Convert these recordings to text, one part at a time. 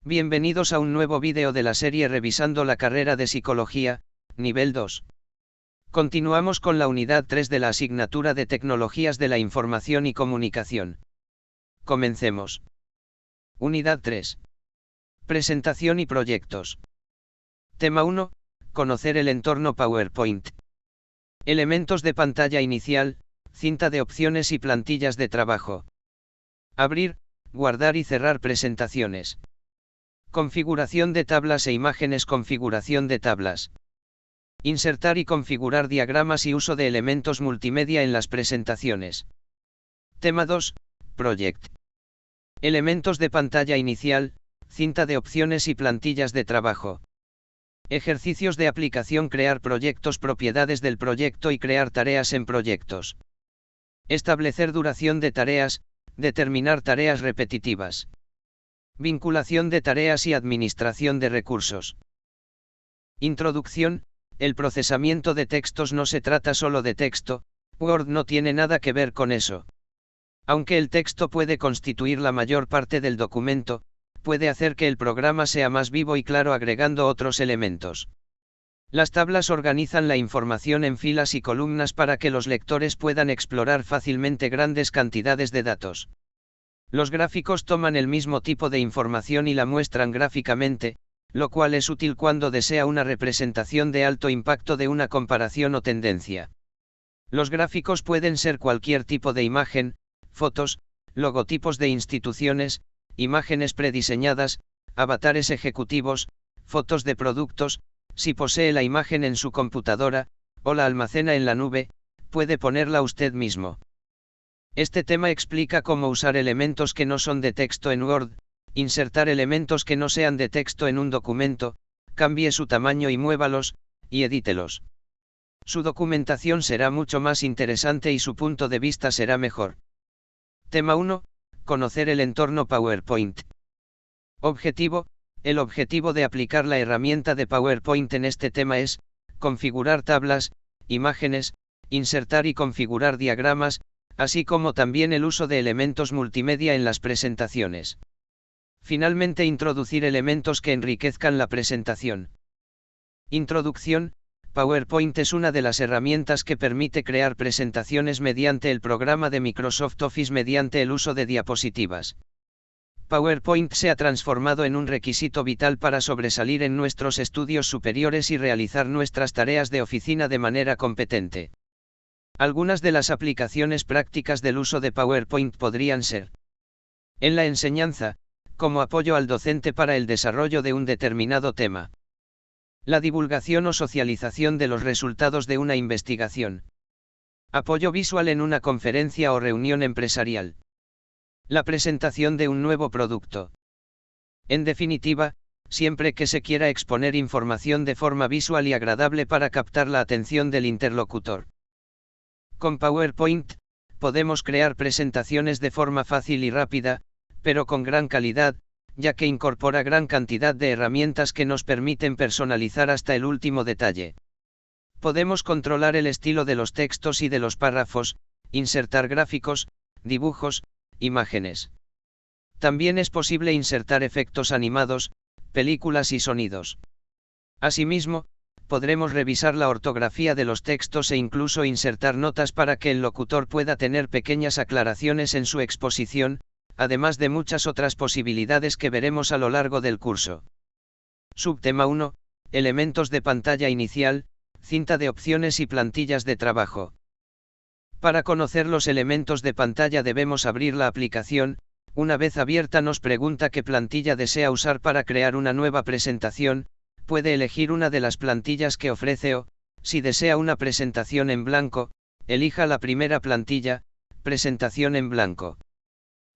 Bienvenidos a un nuevo vídeo de la serie Revisando la carrera de Psicología, nivel 2. Continuamos con la unidad 3 de la asignatura de Tecnologías de la Información y Comunicación. Comencemos. Unidad 3. Presentación y proyectos. Tema 1. Conocer el entorno PowerPoint. Elementos de pantalla inicial, cinta de opciones y plantillas de trabajo. Abrir, guardar y cerrar presentaciones. Configuración de tablas e imágenes. Configuración de tablas. Insertar y configurar diagramas y uso de elementos multimedia en las presentaciones. Tema 2. Project. Elementos de pantalla inicial, cinta de opciones y plantillas de trabajo. Ejercicios de aplicación. Crear proyectos. Propiedades del proyecto y crear tareas en proyectos. Establecer duración de tareas, determinar tareas repetitivas. Vinculación de tareas y administración de recursos. Introducción. El procesamiento de textos no se trata solo de texto, Word no tiene nada que ver con eso. Aunque el texto puede constituir la mayor parte del documento, puede hacer que el programa sea más vivo y claro agregando otros elementos. Las tablas organizan la información en filas y columnas para que los lectores puedan explorar fácilmente grandes cantidades de datos. Los gráficos toman el mismo tipo de información y la muestran gráficamente, lo cual es útil cuando desea una representación de alto impacto de una comparación o tendencia. Los gráficos pueden ser cualquier tipo de imagen, fotos, logotipos de instituciones, imágenes prediseñadas, avatares ejecutivos, fotos de productos. Si posee la imagen en su computadora, o la almacena en la nube, puede ponerla usted mismo. Este tema explica cómo usar elementos que no son de texto en Word, insertar elementos que no sean de texto en un documento, cambie su tamaño y muévalos, y edítelos. Su documentación será mucho más interesante y su punto de vista será mejor. Tema 1. Conocer el entorno PowerPoint. Objetivo. El objetivo de aplicar la herramienta de PowerPoint en este tema es, configurar tablas, imágenes, insertar y configurar diagramas, así como también el uso de elementos multimedia en las presentaciones. Finalmente, introducir elementos que enriquezcan la presentación. Introducción. PowerPoint es una de las herramientas que permite crear presentaciones mediante el programa de Microsoft Office mediante el uso de diapositivas. PowerPoint se ha transformado en un requisito vital para sobresalir en nuestros estudios superiores y realizar nuestras tareas de oficina de manera competente. Algunas de las aplicaciones prácticas del uso de PowerPoint podrían ser: en la enseñanza, como apoyo al docente para el desarrollo de un determinado tema. La divulgación o socialización de los resultados de una investigación. Apoyo visual en una conferencia o reunión empresarial. La presentación de un nuevo producto. En definitiva, siempre que se quiera exponer información de forma visual y agradable para captar la atención del interlocutor. Con PowerPoint, podemos crear presentaciones de forma fácil y rápida, pero con gran calidad, ya que incorpora gran cantidad de herramientas que nos permiten personalizar hasta el último detalle. Podemos controlar el estilo de los textos y de los párrafos, insertar gráficos, dibujos, imágenes. También es posible insertar efectos animados, películas y sonidos. Asimismo, podremos revisar la ortografía de los textos e incluso insertar notas para que el locutor pueda tener pequeñas aclaraciones en su exposición, además de muchas otras posibilidades que veremos a lo largo del curso. Subtema 1. Elementos de pantalla inicial, cinta de opciones y plantillas de trabajo. Para conocer los elementos de pantalla debemos abrir la aplicación. Una vez abierta nos pregunta qué plantilla desea usar para crear una nueva presentación. Puede elegir una de las plantillas que ofrece o, si desea una presentación en blanco, elija la primera plantilla, presentación en blanco.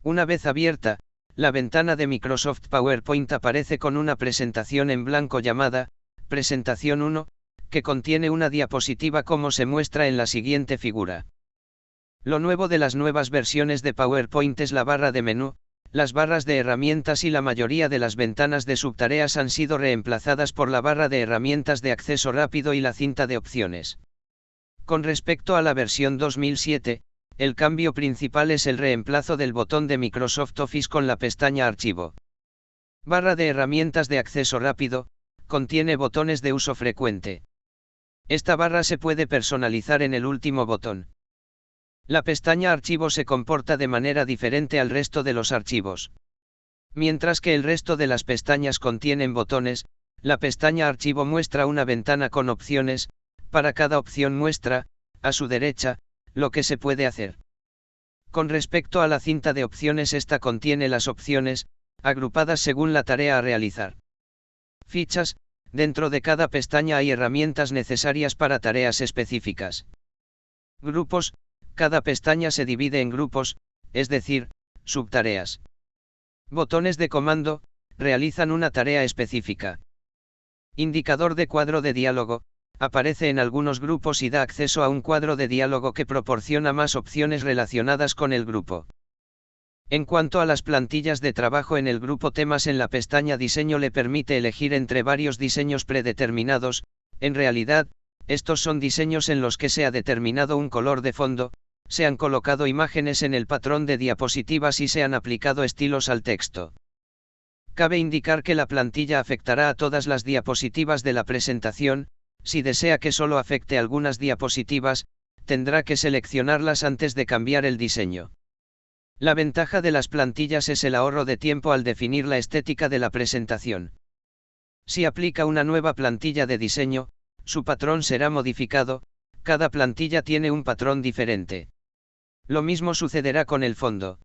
Una vez abierta, la ventana de Microsoft PowerPoint aparece con una presentación en blanco llamada, presentación 1, que contiene una diapositiva como se muestra en la siguiente figura. Lo nuevo de las nuevas versiones de PowerPoint es la barra de menú. Las barras de herramientas y la mayoría de las ventanas de subtareas han sido reemplazadas por la barra de herramientas de acceso rápido y la cinta de opciones. Con respecto a la versión 2007, el cambio principal es el reemplazo del botón de Microsoft Office con la pestaña Archivo. Barra de herramientas de acceso rápido, contiene botones de uso frecuente. Esta barra se puede personalizar en el último botón. La pestaña Archivo se comporta de manera diferente al resto de los archivos. Mientras que el resto de las pestañas contienen botones, la pestaña Archivo muestra una ventana con opciones. Para cada opción muestra, a su derecha, lo que se puede hacer. Con respecto a la cinta de opciones, esta contiene las opciones, agrupadas según la tarea a realizar. Fichas: dentro de cada pestaña hay herramientas necesarias para tareas específicas. Grupos: cada pestaña se divide en grupos, es decir, subtareas. Botones de comando: realizan una tarea específica. Indicador de cuadro de diálogo: aparece en algunos grupos y da acceso a un cuadro de diálogo que proporciona más opciones relacionadas con el grupo. En cuanto a las plantillas de trabajo, en el grupo Temas en la pestaña Diseño le permite elegir entre varios diseños predeterminados. En realidad, estos son diseños en los que se ha determinado un color de fondo, se han colocado imágenes en el patrón de diapositivas y se han aplicado estilos al texto. Cabe indicar que la plantilla afectará a todas las diapositivas de la presentación. Si desea que solo afecte algunas diapositivas, tendrá que seleccionarlas antes de cambiar el diseño. La ventaja de las plantillas es el ahorro de tiempo al definir la estética de la presentación. Si aplica una nueva plantilla de diseño, su patrón será modificado. Cada plantilla tiene un patrón diferente. Lo mismo sucederá con el fondo.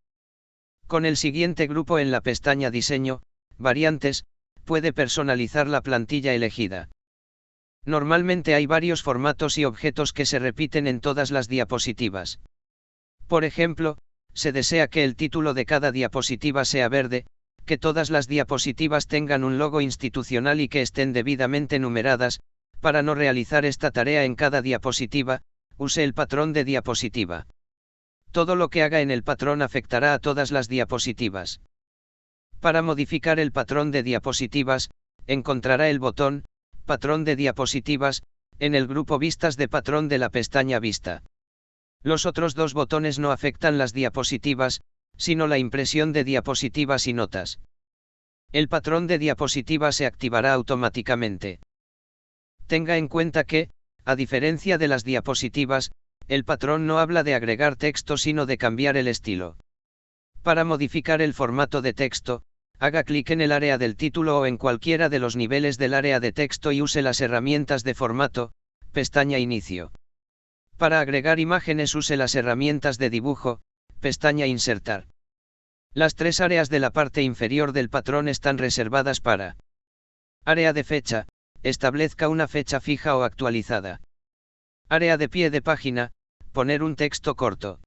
Con el siguiente grupo en la pestaña Diseño, Variantes, puede personalizar la plantilla elegida. Normalmente hay varios formatos y objetos que se repiten en todas las diapositivas. Por ejemplo, se desea que el título de cada diapositiva sea verde, que todas las diapositivas tengan un logo institucional y que estén debidamente numeradas. Para no realizar esta tarea en cada diapositiva, use el patrón de diapositiva. Todo lo que haga en el patrón afectará a todas las diapositivas. Para modificar el patrón de diapositivas, encontrará el botón Patrón de diapositivas en el grupo Vistas de patrón de la pestaña Vista. Los otros dos botones no afectan las diapositivas, sino la impresión de diapositivas y notas. El patrón de diapositiva se activará automáticamente. Tenga en cuenta que, a diferencia de las diapositivas, el patrón no habla de agregar texto sino de cambiar el estilo. Para modificar el formato de texto, haga clic en el área del título o en cualquiera de los niveles del área de texto y use las herramientas de formato, pestaña Inicio. Para agregar imágenes use las herramientas de dibujo, pestaña Insertar. Las tres áreas de la parte inferior del patrón están reservadas para área de fecha: establezca una fecha fija o actualizada. Área de pie de página: poner un texto corto.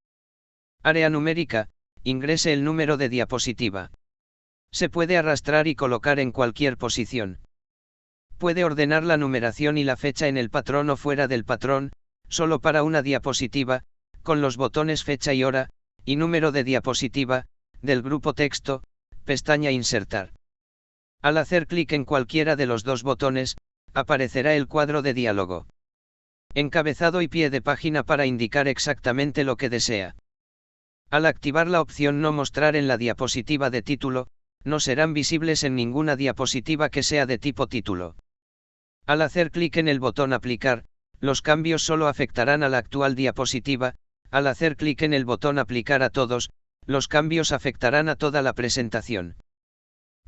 Área numérica: ingrese el número de diapositiva. Se puede arrastrar y colocar en cualquier posición. Puede ordenar la numeración y la fecha en el patrón o fuera del patrón, solo para una diapositiva, con los botones Fecha y Hora, y Número de diapositiva, del grupo Texto, pestaña Insertar. Al hacer clic en cualquiera de los dos botones, aparecerá el cuadro de diálogo. Encabezado y pie de página para indicar exactamente lo que desea. Al activar la opción No mostrar en la diapositiva de título, no serán visibles en ninguna diapositiva que sea de tipo título. Al hacer clic en el botón Aplicar, los cambios solo afectarán a la actual diapositiva. Al hacer clic en el botón Aplicar a todos, los cambios afectarán a toda la presentación.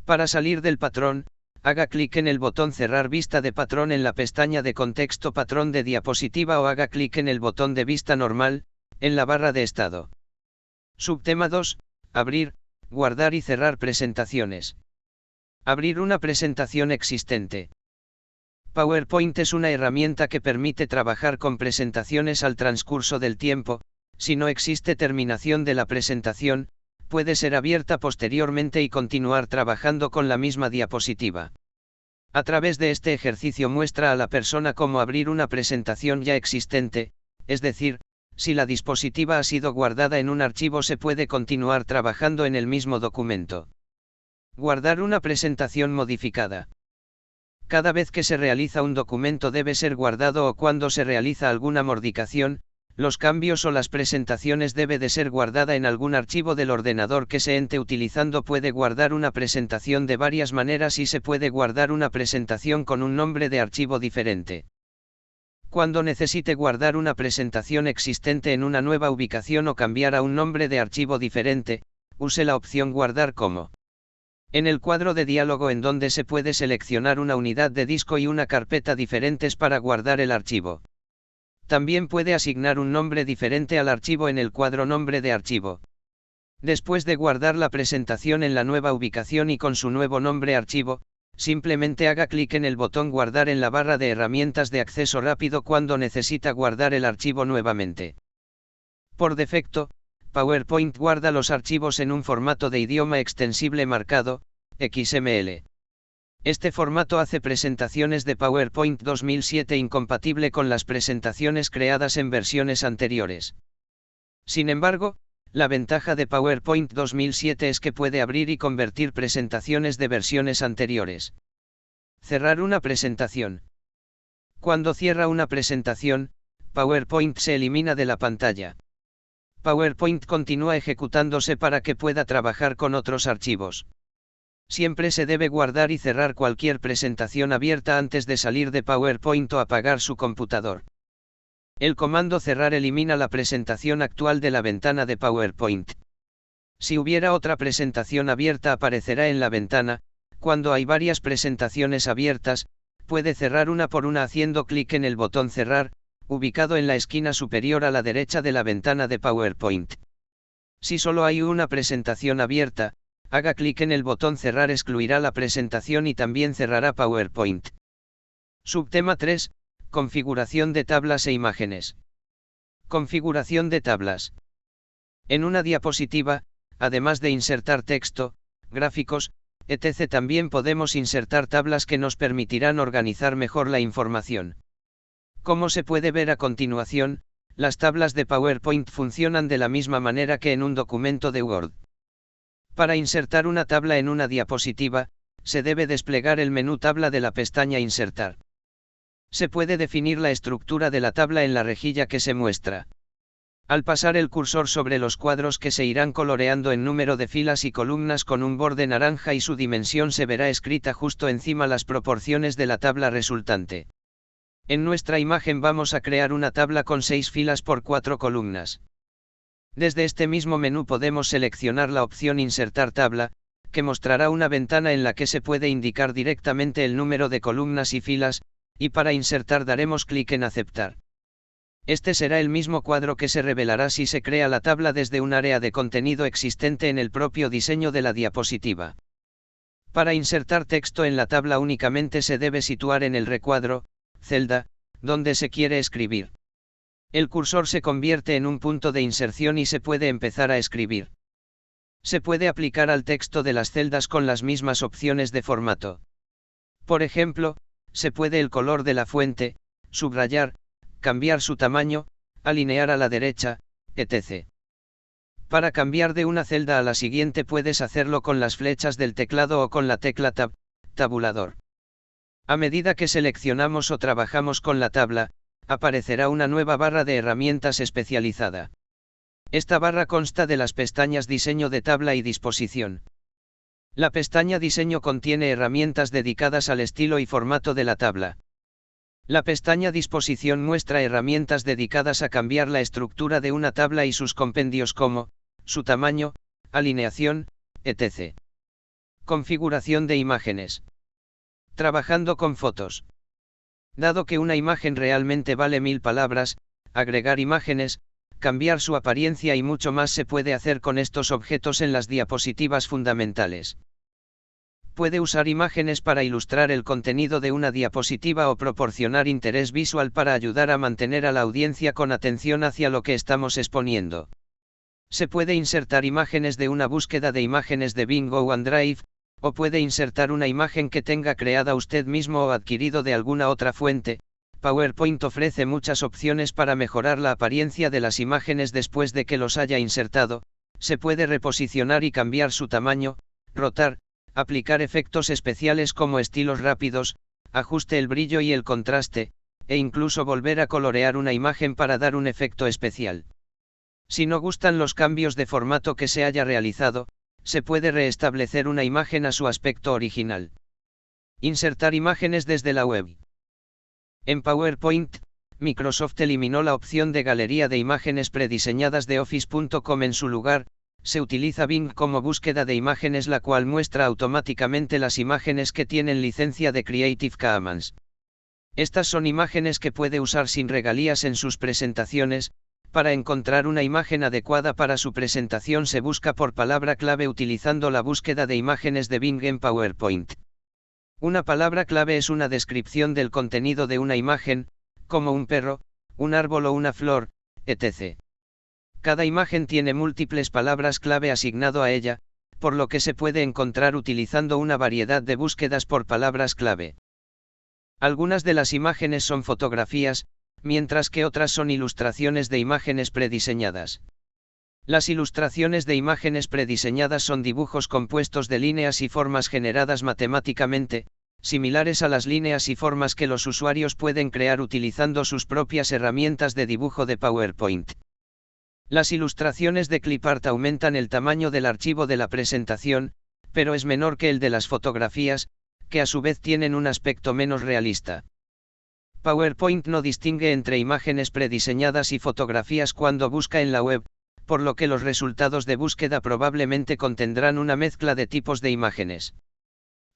Para salir del patrón, haga clic en el botón Cerrar vista de patrón en la pestaña de contexto Patrón de diapositiva o haga clic en el botón de vista normal, en la barra de estado. Subtema 2, Abrir, guardar y cerrar presentaciones. Abrir una presentación existente. PowerPoint es una herramienta que permite trabajar con presentaciones al transcurso del tiempo. Si no existe terminación de la presentación, puede ser abierta posteriormente y continuar trabajando con la misma diapositiva. A través de este ejercicio muestra a la persona cómo abrir una presentación ya existente, es decir, si la diapositiva ha sido guardada en un archivo se puede continuar trabajando en el mismo documento. Guardar una presentación modificada. Cada vez que se realiza un documento debe ser guardado o cuando se realiza alguna modificación, los cambios o las presentaciones debe de ser guardada en algún archivo del ordenador que se ente utilizando. Puede guardar una presentación de varias maneras y se puede guardar una presentación con un nombre de archivo diferente. Cuando necesite guardar una presentación existente en una nueva ubicación o cambiar a un nombre de archivo diferente, use la opción Guardar como. En el cuadro de diálogo en donde se puede seleccionar una unidad de disco y una carpeta diferentes para guardar el archivo. También puede asignar un nombre diferente al archivo en el cuadro Nombre de archivo. Después de guardar la presentación en la nueva ubicación y con su nuevo nombre archivo, simplemente haga clic en el botón Guardar en la barra de herramientas de acceso rápido cuando necesita guardar el archivo nuevamente. Por defecto, PowerPoint guarda los archivos en un formato de idioma extensible marcado, XML. Este formato hace presentaciones de PowerPoint 2007 incompatible con las presentaciones creadas en versiones anteriores. Sin embargo, la ventaja de PowerPoint 2007 es que puede abrir y convertir presentaciones de versiones anteriores. Cerrar una presentación. Cuando cierra una presentación, PowerPoint se elimina de la pantalla. PowerPoint continúa ejecutándose para que pueda trabajar con otros archivos. Siempre se debe guardar y cerrar cualquier presentación abierta antes de salir de PowerPoint o apagar su computador. El comando cerrar elimina la presentación actual de la ventana de PowerPoint. Si hubiera otra presentación abierta aparecerá en la ventana. Cuando hay varias presentaciones abiertas, puede cerrar una por una haciendo clic en el botón cerrar, ubicado en la esquina superior a la derecha de la ventana de PowerPoint. Si solo hay una presentación abierta, haga clic en el botón cerrar, excluirá la presentación y también cerrará PowerPoint. Subtema 3. Configuración de tablas e imágenes. Configuración de tablas. En una diapositiva, además de insertar texto, gráficos, etc., también podemos insertar tablas que nos permitirán organizar mejor la información. Como se puede ver a continuación, las tablas de PowerPoint funcionan de la misma manera que en un documento de Word. Para insertar una tabla en una diapositiva, se debe desplegar el menú Tabla de la pestaña Insertar. Se puede definir la estructura de la tabla en la rejilla que se muestra. Al pasar el cursor sobre los cuadros que se irán coloreando en número de filas y columnas con un borde naranja y su dimensión se verá escrita justo encima las proporciones de la tabla resultante. En nuestra imagen vamos a crear una tabla con 6 filas por 4 columnas. Desde este mismo menú podemos seleccionar la opción Insertar tabla, que mostrará una ventana en la que se puede indicar directamente el número de columnas y filas, y para insertar daremos clic en Aceptar. Este será el mismo cuadro que se revelará si se crea la tabla desde un área de contenido existente en el propio diseño de la diapositiva. Para insertar texto en la tabla únicamente se debe situar en el recuadro, celda, donde se quiere escribir. El cursor se convierte en un punto de inserción y se puede empezar a escribir. Se puede aplicar al texto de las celdas con las mismas opciones de formato. Por ejemplo, se puede el color de la fuente, subrayar, cambiar su tamaño, alinear a la derecha, etc. Para cambiar de una celda a la siguiente puedes hacerlo con las flechas del teclado o con la tecla Tab, tabulador. A medida que seleccionamos o trabajamos con la tabla, aparecerá una nueva barra de herramientas especializada. Esta barra consta de las pestañas Diseño de tabla y Disposición. La pestaña Diseño contiene herramientas dedicadas al estilo y formato de la tabla. La pestaña Disposición muestra herramientas dedicadas a cambiar la estructura de una tabla y sus compendios como, su tamaño, alineación, etc. Configuración de imágenes. Trabajando con fotos. Dado que una imagen realmente vale 1000 palabras, agregar imágenes, cambiar su apariencia y mucho más se puede hacer con estos objetos en las diapositivas fundamentales. Puede usar imágenes para ilustrar el contenido de una diapositiva o proporcionar interés visual para ayudar a mantener a la audiencia con atención hacia lo que estamos exponiendo. Se puede insertar imágenes de una búsqueda de imágenes de Bing o OneDrive, o puede insertar una imagen que tenga creada usted mismo o adquirido de alguna otra fuente. PowerPoint ofrece muchas opciones para mejorar la apariencia de las imágenes después de que los haya insertado. Se puede reposicionar y cambiar su tamaño, rotar, aplicar efectos especiales como estilos rápidos, ajuste el brillo y el contraste, e incluso volver a colorear una imagen para dar un efecto especial. Si no gustan los cambios de formato que se haya realizado, se puede restablecer una imagen a su aspecto original. Insertar imágenes desde la web. En PowerPoint, Microsoft eliminó la opción de galería de imágenes prediseñadas de Office.com. En su lugar, se utiliza Bing como búsqueda de imágenes, la cual muestra automáticamente las imágenes que tienen licencia de Creative Commons. Estas son imágenes que puede usar sin regalías en sus presentaciones. Para encontrar una imagen adecuada para su presentación se busca por palabra clave utilizando la búsqueda de imágenes de Bing en PowerPoint. Una palabra clave es una descripción del contenido de una imagen, como un perro, un árbol o una flor, etc. Cada imagen tiene múltiples palabras clave asignado a ella, por lo que se puede encontrar utilizando una variedad de búsquedas por palabras clave. Algunas de las imágenes son fotografías, mientras que otras son ilustraciones de imágenes prediseñadas. Las ilustraciones de imágenes prediseñadas son dibujos compuestos de líneas y formas generadas matemáticamente, similares a las líneas y formas que los usuarios pueden crear utilizando sus propias herramientas de dibujo de PowerPoint. Las ilustraciones de clipart aumentan el tamaño del archivo de la presentación, pero es menor que el de las fotografías, que a su vez tienen un aspecto menos realista. PowerPoint no distingue entre imágenes prediseñadas y fotografías cuando busca en la web, por lo que los resultados de búsqueda probablemente contendrán una mezcla de tipos de imágenes.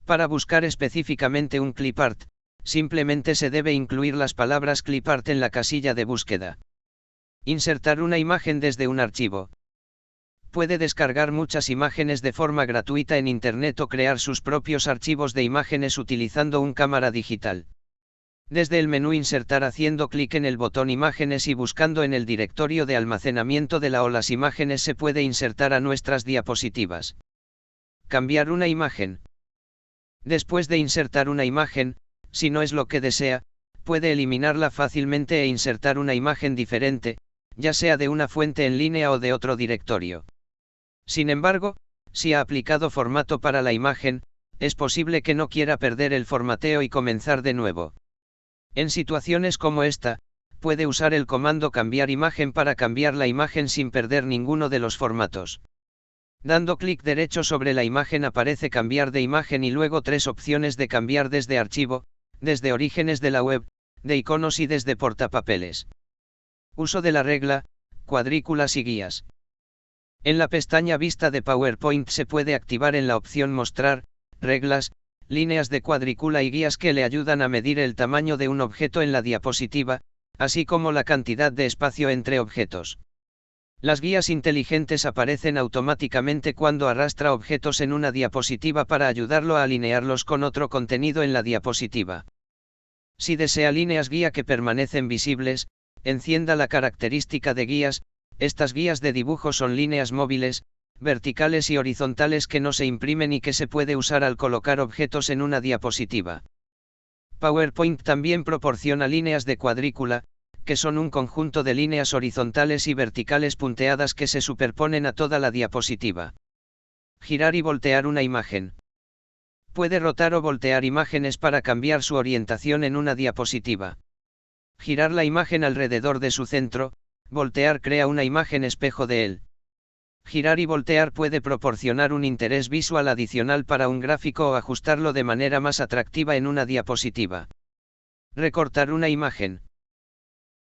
Para buscar específicamente un clipart, simplemente se debe incluir las palabras clipart en la casilla de búsqueda. Insertar una imagen desde un archivo. Puede descargar muchas imágenes de forma gratuita en Internet o crear sus propios archivos de imágenes utilizando un cámara digital. Desde el menú insertar haciendo clic en el botón imágenes y buscando en el directorio de almacenamiento de la o las imágenes se puede insertar a nuestras diapositivas. Cambiar una imagen. Después de insertar una imagen, si no es lo que desea, puede eliminarla fácilmente e insertar una imagen diferente, ya sea de una fuente en línea o de otro directorio. Sin embargo, si ha aplicado formato para la imagen, es posible que no quiera perder el formateo y comenzar de nuevo. En situaciones como esta, puede usar el comando cambiar imagen para cambiar la imagen sin perder ninguno de los formatos. Dando clic derecho sobre la imagen aparece cambiar de imagen y luego tres opciones de cambiar desde archivo, desde orígenes de la web, de iconos y desde portapapeles. Uso de la regla, cuadrículas y guías. En la pestaña Vista de PowerPoint se puede activar en la opción Mostrar, reglas, líneas de cuadrícula y guías que le ayudan a medir el tamaño de un objeto en la diapositiva, así como la cantidad de espacio entre objetos. Las guías inteligentes aparecen automáticamente cuando arrastra objetos en una diapositiva para ayudarlo a alinearlos con otro contenido en la diapositiva. Si desea líneas guía que permanecen visibles, encienda la característica de guías. Estas guías de dibujo son líneas móviles, verticales y horizontales que no se imprimen y que se puede usar al colocar objetos en una diapositiva. PowerPoint también proporciona líneas de cuadrícula, que son un conjunto de líneas horizontales y verticales punteadas que se superponen a toda la diapositiva. Girar y voltear una imagen. Puede rotar o voltear imágenes para cambiar su orientación en una diapositiva. Girar la imagen alrededor de su centro, voltear crea una imagen espejo de él. Girar y voltear puede proporcionar un interés visual adicional para un gráfico o ajustarlo de manera más atractiva en una diapositiva. Recortar una imagen.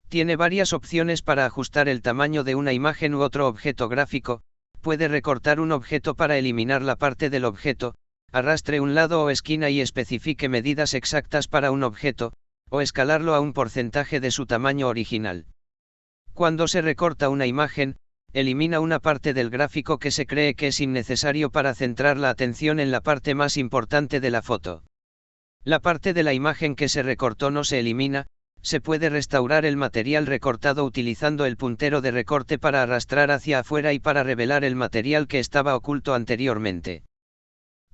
Tiene varias opciones para ajustar el tamaño de una imagen u otro objeto gráfico. Puede recortar un objeto para eliminar la parte del objeto, arrastre un lado o esquina y especifique medidas exactas para un objeto, o escalarlo a un porcentaje de su tamaño original. Cuando se recorta una imagen, elimina una parte del gráfico que se cree que es innecesario para centrar la atención en la parte más importante de la foto. La parte de la imagen que se recortó no se elimina. Se puede restaurar el material recortado utilizando el puntero de recorte para arrastrar hacia afuera y para revelar el material que estaba oculto anteriormente.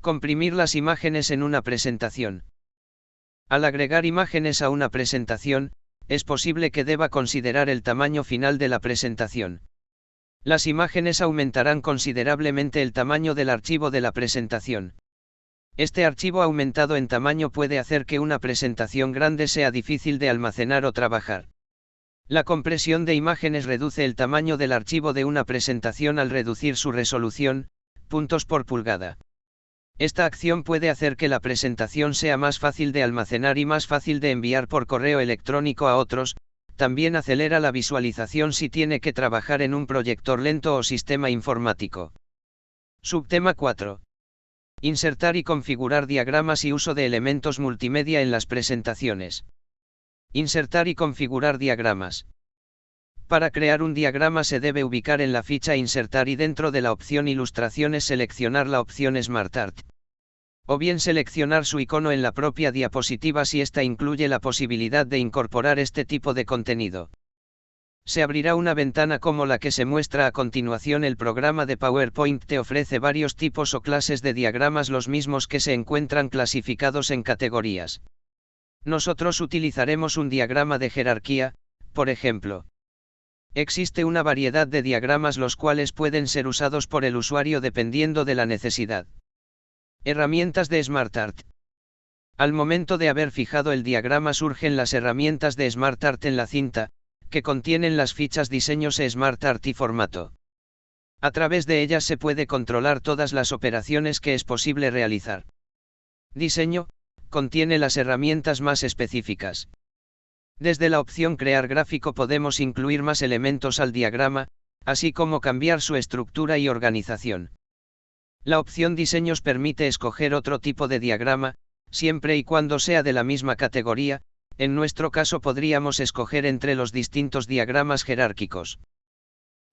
Comprimir las imágenes en una presentación. Al agregar imágenes a una presentación, es posible que deba considerar el tamaño final de la presentación. Las imágenes aumentarán considerablemente el tamaño del archivo de la presentación. Este archivo aumentado en tamaño puede hacer que una presentación grande sea difícil de almacenar o trabajar. La compresión de imágenes reduce el tamaño del archivo de una presentación al reducir su resolución, puntos por pulgada. Esta acción puede hacer que la presentación sea más fácil de almacenar y más fácil de enviar por correo electrónico a otros. También acelera la visualización si tiene que trabajar en un proyector lento o sistema informático. Subtema 4. Insertar y configurar diagramas y uso de elementos multimedia en las presentaciones. Insertar y configurar diagramas. Para crear un diagrama se debe ubicar en la ficha Insertar y dentro de la opción Ilustraciones seleccionar la opción SmartArt. O bien seleccionar su icono en la propia diapositiva si esta incluye la posibilidad de incorporar este tipo de contenido. Se abrirá una ventana como la que se muestra a continuación. El programa de PowerPoint te ofrece varios tipos o clases de diagramas, los mismos que se encuentran clasificados en categorías. Nosotros utilizaremos un diagrama de jerarquía, por ejemplo. Existe una variedad de diagramas los cuales pueden ser usados por el usuario dependiendo de la necesidad. Herramientas de SmartArt. Al momento de haber fijado el diagrama surgen las herramientas de SmartArt en la cinta, que contienen las fichas diseños SmartArt y formato. A través de ellas se puede controlar todas las operaciones que es posible realizar. Diseño, contiene las herramientas más específicas. Desde la opción Crear gráfico podemos incluir más elementos al diagrama, así como cambiar su estructura y organización. La opción Diseños permite escoger otro tipo de diagrama, siempre y cuando sea de la misma categoría. En nuestro caso podríamos escoger entre los distintos diagramas jerárquicos.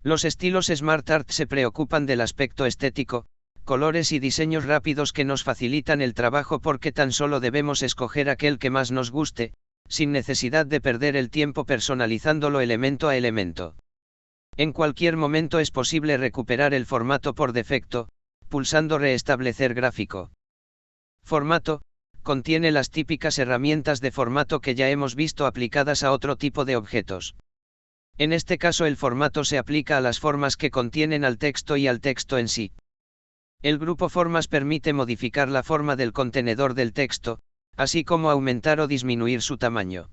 Los estilos SmartArt se preocupan del aspecto estético, colores y diseños rápidos que nos facilitan el trabajo porque tan solo debemos escoger aquel que más nos guste, sin necesidad de perder el tiempo personalizándolo elemento a elemento. En cualquier momento es posible recuperar el formato por defecto, pulsando Restablecer gráfico. Formato, contiene las típicas herramientas de formato que ya hemos visto aplicadas a otro tipo de objetos. En este caso el formato se aplica a las formas que contienen al texto y al texto en sí. El grupo Formas permite modificar la forma del contenedor del texto, así como aumentar o disminuir su tamaño.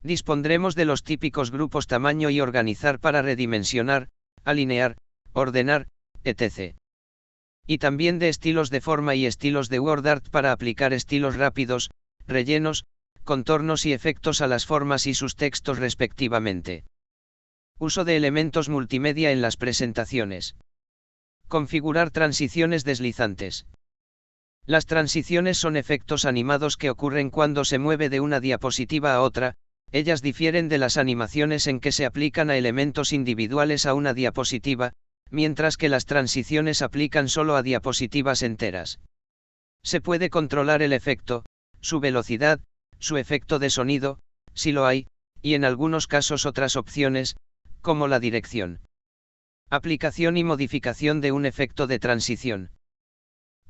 Dispondremos de los típicos grupos Tamaño y Organizar para redimensionar, alinear, ordenar, etc. Y también de estilos de forma y estilos de WordArt para aplicar estilos rápidos, rellenos, contornos y efectos a las formas y sus textos respectivamente. Uso de elementos multimedia en las presentaciones. Configurar transiciones deslizantes. Las transiciones son efectos animados que ocurren cuando se mueve de una diapositiva a otra. Ellas difieren de las animaciones en que se aplican a elementos individuales a una diapositiva, mientras que las transiciones aplican solo a diapositivas enteras. Se puede controlar el efecto, su velocidad, su efecto de sonido, si lo hay, y en algunos casos otras opciones, como la dirección. Aplicación y modificación de un efecto de transición.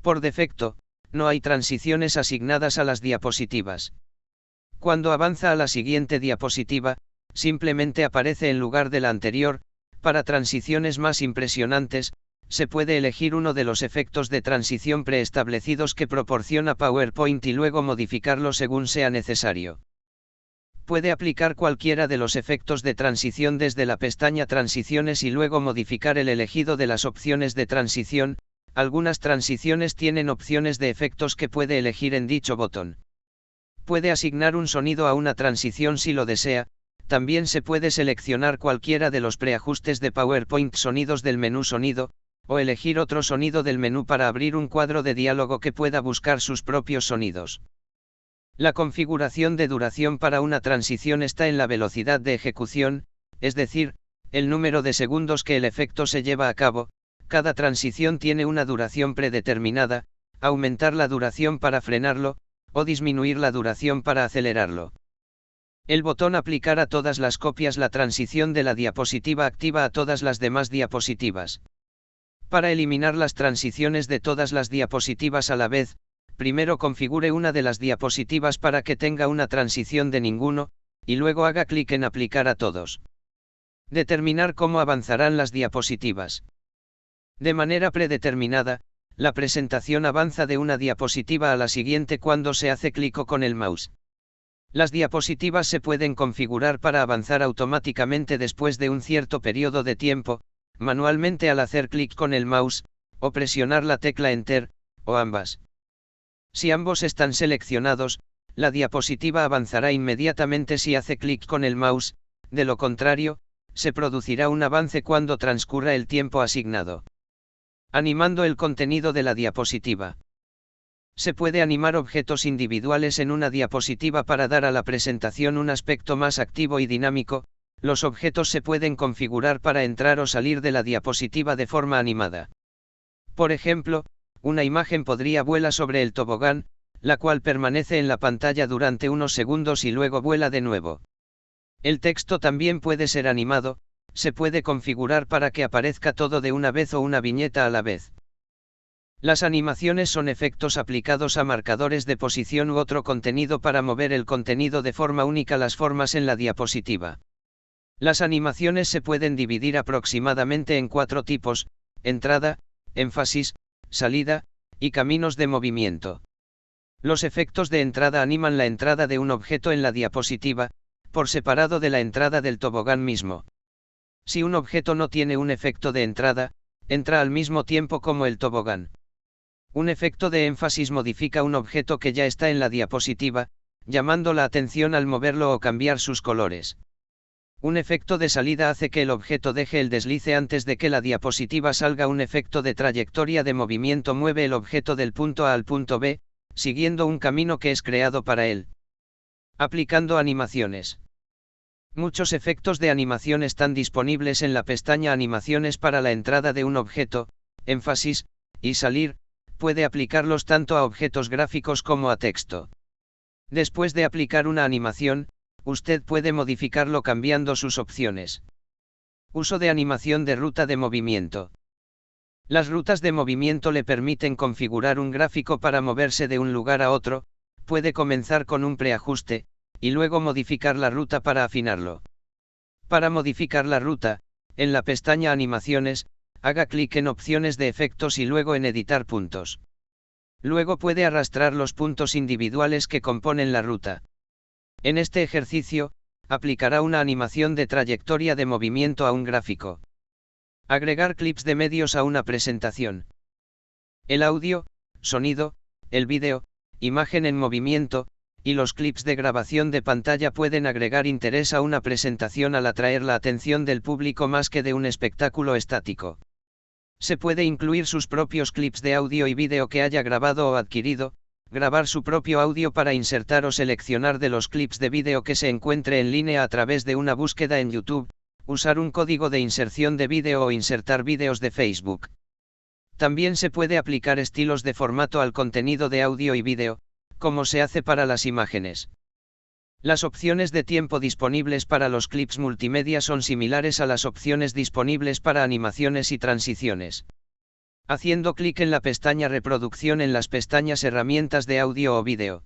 Por defecto, no hay transiciones asignadas a las diapositivas. Cuando avanza a la siguiente diapositiva, simplemente aparece en lugar de la anterior. Para transiciones más impresionantes, se puede elegir uno de los efectos de transición preestablecidos que proporciona PowerPoint y luego modificarlo según sea necesario. Puede aplicar cualquiera de los efectos de transición desde la pestaña Transiciones y luego modificar el elegido de las opciones de transición. Algunas transiciones tienen opciones de efectos que puede elegir en dicho botón. Puede asignar un sonido a una transición si lo desea. También se puede seleccionar cualquiera de los preajustes de PowerPoint Sonidos del menú Sonido, o elegir otro sonido del menú para abrir un cuadro de diálogo que pueda buscar sus propios sonidos. La configuración de duración para una transición está en la velocidad de ejecución, es decir, el número de segundos que el efecto se lleva a cabo. Cada transición tiene una duración predeterminada. Aumentar la duración para frenarlo, o disminuir la duración para acelerarlo. El botón Aplicar a todas las copias la transición de la diapositiva activa a todas las demás diapositivas. Para eliminar las transiciones de todas las diapositivas a la vez, primero configure una de las diapositivas para que tenga una transición de ninguno, y luego haga clic en Aplicar a todos. Determinar cómo avanzarán las diapositivas. De manera predeterminada, la presentación avanza de una diapositiva a la siguiente cuando se hace clic con el mouse. Las diapositivas se pueden configurar para avanzar automáticamente después de un cierto periodo de tiempo, manualmente al hacer clic con el mouse, o presionar la tecla Enter, o ambas. Si ambos están seleccionados, la diapositiva avanzará inmediatamente si hace clic con el mouse, de lo contrario, se producirá un avance cuando transcurra el tiempo asignado. Animando el contenido de la diapositiva. Se puede animar objetos individuales en una diapositiva para dar a la presentación un aspecto más activo y dinámico. Los objetos se pueden configurar para entrar o salir de la diapositiva de forma animada. Por ejemplo, una imagen podría vuela sobre el tobogán, la cual permanece en la pantalla durante unos segundos y luego vuela de nuevo. El texto también puede ser animado, se puede configurar para que aparezca todo de una vez o una viñeta a la vez. Las animaciones son efectos aplicados a marcadores de posición u otro contenido para mover el contenido de forma única las formas en la diapositiva. Las animaciones se pueden dividir aproximadamente en 4 tipos: entrada, énfasis, salida, y caminos de movimiento. Los efectos de entrada animan la entrada de un objeto en la diapositiva, por separado de la entrada del tobogán mismo. Si un objeto no tiene un efecto de entrada, entra al mismo tiempo como el tobogán. Un efecto de énfasis modifica un objeto que ya está en la diapositiva, llamando la atención al moverlo o cambiar sus colores. Un efecto de salida hace que el objeto deje el deslice antes de que la diapositiva salga. Un efecto de trayectoria de movimiento mueve el objeto del punto A al punto B, siguiendo un camino que es creado para él. Aplicando animaciones. Muchos efectos de animación están disponibles en la pestaña Animaciones para la entrada de un objeto, énfasis, y salir. Puede aplicarlos tanto a objetos gráficos como a texto. Después de aplicar una animación, usted puede modificarlo cambiando sus opciones. Uso de animación de ruta de movimiento. Las rutas de movimiento le permiten configurar un gráfico para moverse de un lugar a otro. Puede comenzar con un preajuste, y luego modificar la ruta para afinarlo. Para modificar la ruta, en la pestaña Animaciones, haga clic en Opciones de efectos y luego en Editar puntos. Luego puede arrastrar los puntos individuales que componen la ruta. En este ejercicio, aplicará una animación de trayectoria de movimiento a un gráfico. Agregar clips de medios a una presentación. El audio, sonido, el vídeo, imagen en movimiento, y los clips de grabación de pantalla pueden agregar interés a una presentación al atraer la atención del público más que de un espectáculo estático. Se puede incluir sus propios clips de audio y vídeo que haya grabado o adquirido, grabar su propio audio para insertar o seleccionar de los clips de vídeo que se encuentre en línea a través de una búsqueda en YouTube, usar un código de inserción de vídeo o insertar vídeos de Facebook. También se puede aplicar estilos de formato al contenido de audio y vídeo, como se hace para las imágenes. Las opciones de tiempo disponibles para los clips multimedia son similares a las opciones disponibles para animaciones y transiciones. Haciendo clic en la pestaña Reproducción en las pestañas Herramientas de audio o vídeo.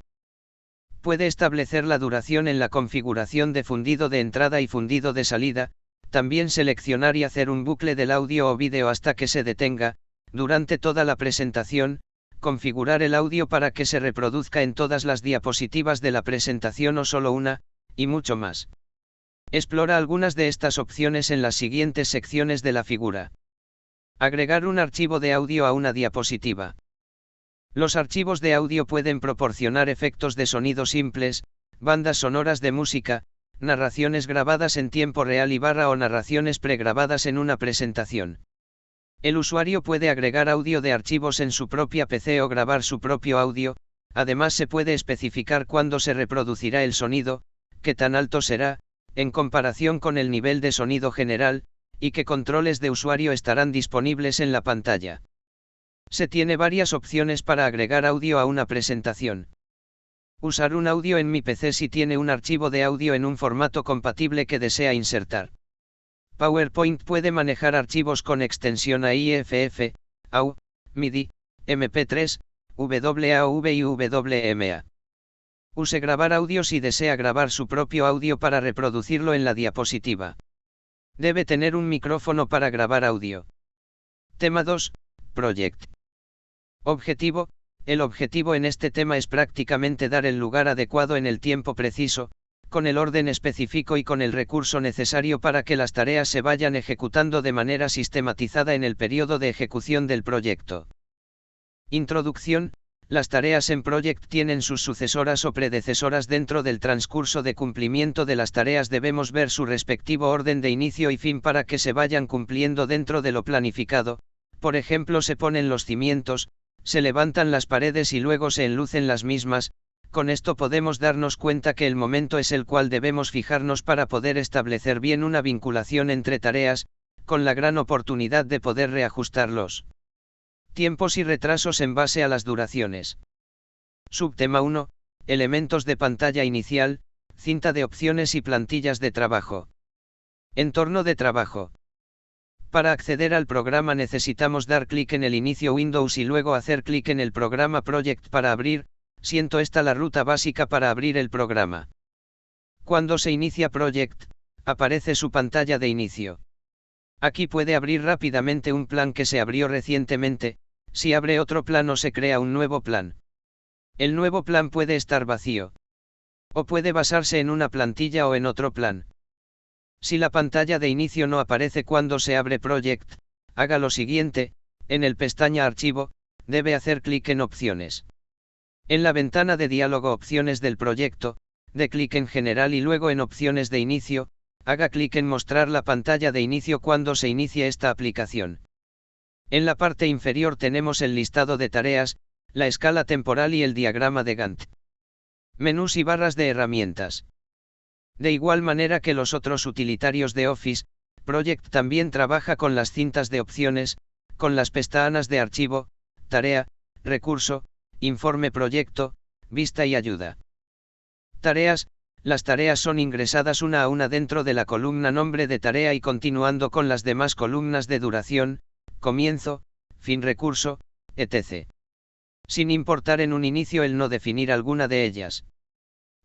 Puede establecer la duración en la configuración de fundido de entrada y fundido de salida, también seleccionar y hacer un bucle del audio o vídeo hasta que se detenga, durante toda la presentación, configurar el audio para que se reproduzca en todas las diapositivas de la presentación o solo una, y mucho más. Explora algunas de estas opciones en las siguientes secciones de la figura. Agregar un archivo de audio a una diapositiva. Los archivos de audio pueden proporcionar efectos de sonido simples, bandas sonoras de música, narraciones grabadas en tiempo real y o narraciones pregrabadas en una presentación. El usuario puede agregar audio de archivos en su propia PC o grabar su propio audio. Además se puede especificar cuándo se reproducirá el sonido, qué tan alto será, en comparación con el nivel de sonido general, y qué controles de usuario estarán disponibles en la pantalla. Se tiene varias opciones para agregar audio a una presentación. Usar un audio en mi PC si tiene un archivo de audio en un formato compatible que desea insertar. PowerPoint puede manejar archivos con extensión AIFF, AU, MIDI, MP3, WAV y WMA. Use grabar audio si desea grabar su propio audio para reproducirlo en la diapositiva. Debe tener un micrófono para grabar audio. Tema 2, Project. Objetivo. El objetivo en este tema es prácticamente dar el lugar adecuado en el tiempo preciso, con el orden específico y con el recurso necesario para que las tareas se vayan ejecutando de manera sistematizada en el periodo de ejecución del proyecto. Introducción. Las tareas en Project tienen sus sucesoras o predecesoras dentro del transcurso de cumplimiento de las tareas. Debemos ver su respectivo orden de inicio y fin para que se vayan cumpliendo dentro de lo planificado. Por ejemplo, se ponen los cimientos, se levantan las paredes y luego se enlucen las mismas. Con esto podemos darnos cuenta que el momento es el cual debemos fijarnos para poder establecer bien una vinculación entre tareas, con la gran oportunidad de poder reajustarlos tiempos y retrasos en base a las duraciones. Subtema 1. Elementos de pantalla inicial, cinta de opciones y plantillas de trabajo. Entorno de trabajo. Para acceder al programa necesitamos dar clic en el inicio Windows y luego hacer clic en el programa Project para abrir, siendo esta la ruta básica para abrir el programa. Cuando se inicia Project, aparece su pantalla de inicio. Aquí puede abrir rápidamente un plan que se abrió recientemente. Si abre otro plan o se crea un nuevo plan. El nuevo plan puede estar vacío. O puede basarse en una plantilla o en otro plan. Si la pantalla de inicio no aparece cuando se abre Project, haga lo siguiente: en el pestaña Archivo, debe hacer clic en Opciones. En la ventana de diálogo Opciones del proyecto, dé clic en General y luego en Opciones de inicio, haga clic en Mostrar la pantalla de inicio cuando se inicie esta aplicación. En la parte inferior tenemos el listado de tareas, la escala temporal y el diagrama de Gantt. Menús y barras de herramientas. De igual manera que los otros utilitarios de Office, Project también trabaja con las cintas de opciones, con las pestanas de archivo, tarea, recurso, informe proyecto, vista y ayuda. Tareas. Las tareas son ingresadas una a una dentro de la columna nombre de tarea y continuando con las demás columnas de duración, comienzo, fin recurso, etc. Sin importar en un inicio el no definir alguna de ellas.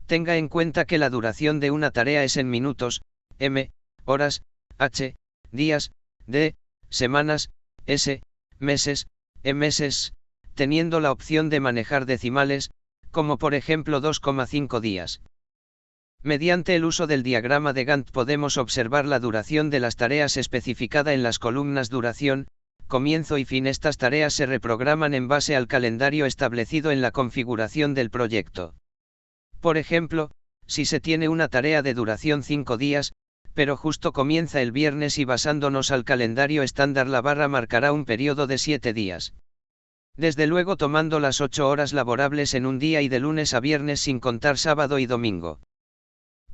Tenga en cuenta que la duración de una tarea es en minutos, m, horas, h, días, d, semanas, s, meses, meses, teniendo la opción de manejar decimales, como por ejemplo 2,5 días. Mediante el uso del diagrama de Gantt podemos observar la duración de las tareas especificada en las columnas duración, comienzo y fin. Estas tareas se reprograman en base al calendario establecido en la configuración del proyecto. Por ejemplo, si se tiene una tarea de duración 5 días, pero justo comienza el viernes y basándonos al calendario estándar la barra marcará un periodo de 7 días. Desde luego tomando las 8 horas laborables en un día y de lunes a viernes sin contar sábado y domingo.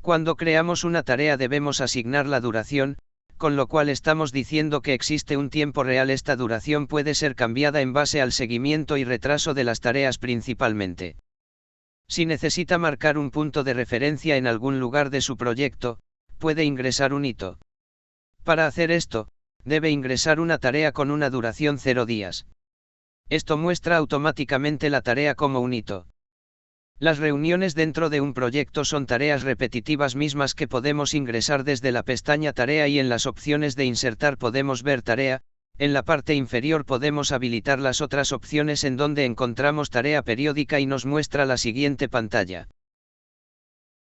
Cuando creamos una tarea debemos asignar la duración, con lo cual estamos diciendo que existe un tiempo real. Esta duración puede ser cambiada en base al seguimiento y retraso de las tareas principalmente. Si necesita marcar un punto de referencia en algún lugar de su proyecto, puede ingresar un hito. Para hacer esto, debe ingresar una tarea con una duración 0 días. Esto muestra automáticamente la tarea como un hito. Las reuniones dentro de un proyecto son tareas repetitivas mismas que podemos ingresar desde la pestaña Tarea y en las opciones de insertar podemos ver tarea. En la parte inferior podemos habilitar las otras opciones en donde encontramos tarea periódica y nos muestra la siguiente pantalla.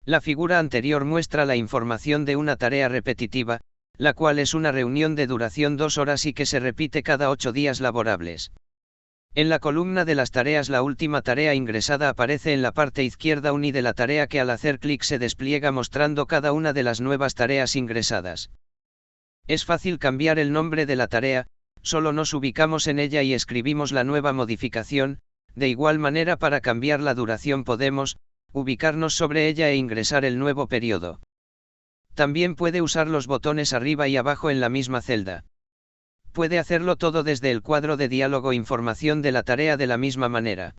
La figura anterior muestra la información de una tarea repetitiva, la cual es una reunión de duración 2 horas y que se repite cada 8 días laborables. En la columna de las tareas la última tarea ingresada aparece en la parte izquierda UNI de la tarea que al hacer clic se despliega mostrando cada una de las nuevas tareas ingresadas. Es fácil cambiar el nombre de la tarea, solo nos ubicamos en ella y escribimos la nueva modificación. De igual manera para cambiar la duración podemos ubicarnos sobre ella e ingresar el nuevo periodo. También puede usar los botones arriba y abajo en la misma celda. Puede hacerlo todo desde el cuadro de diálogo Información de la tarea de la misma manera.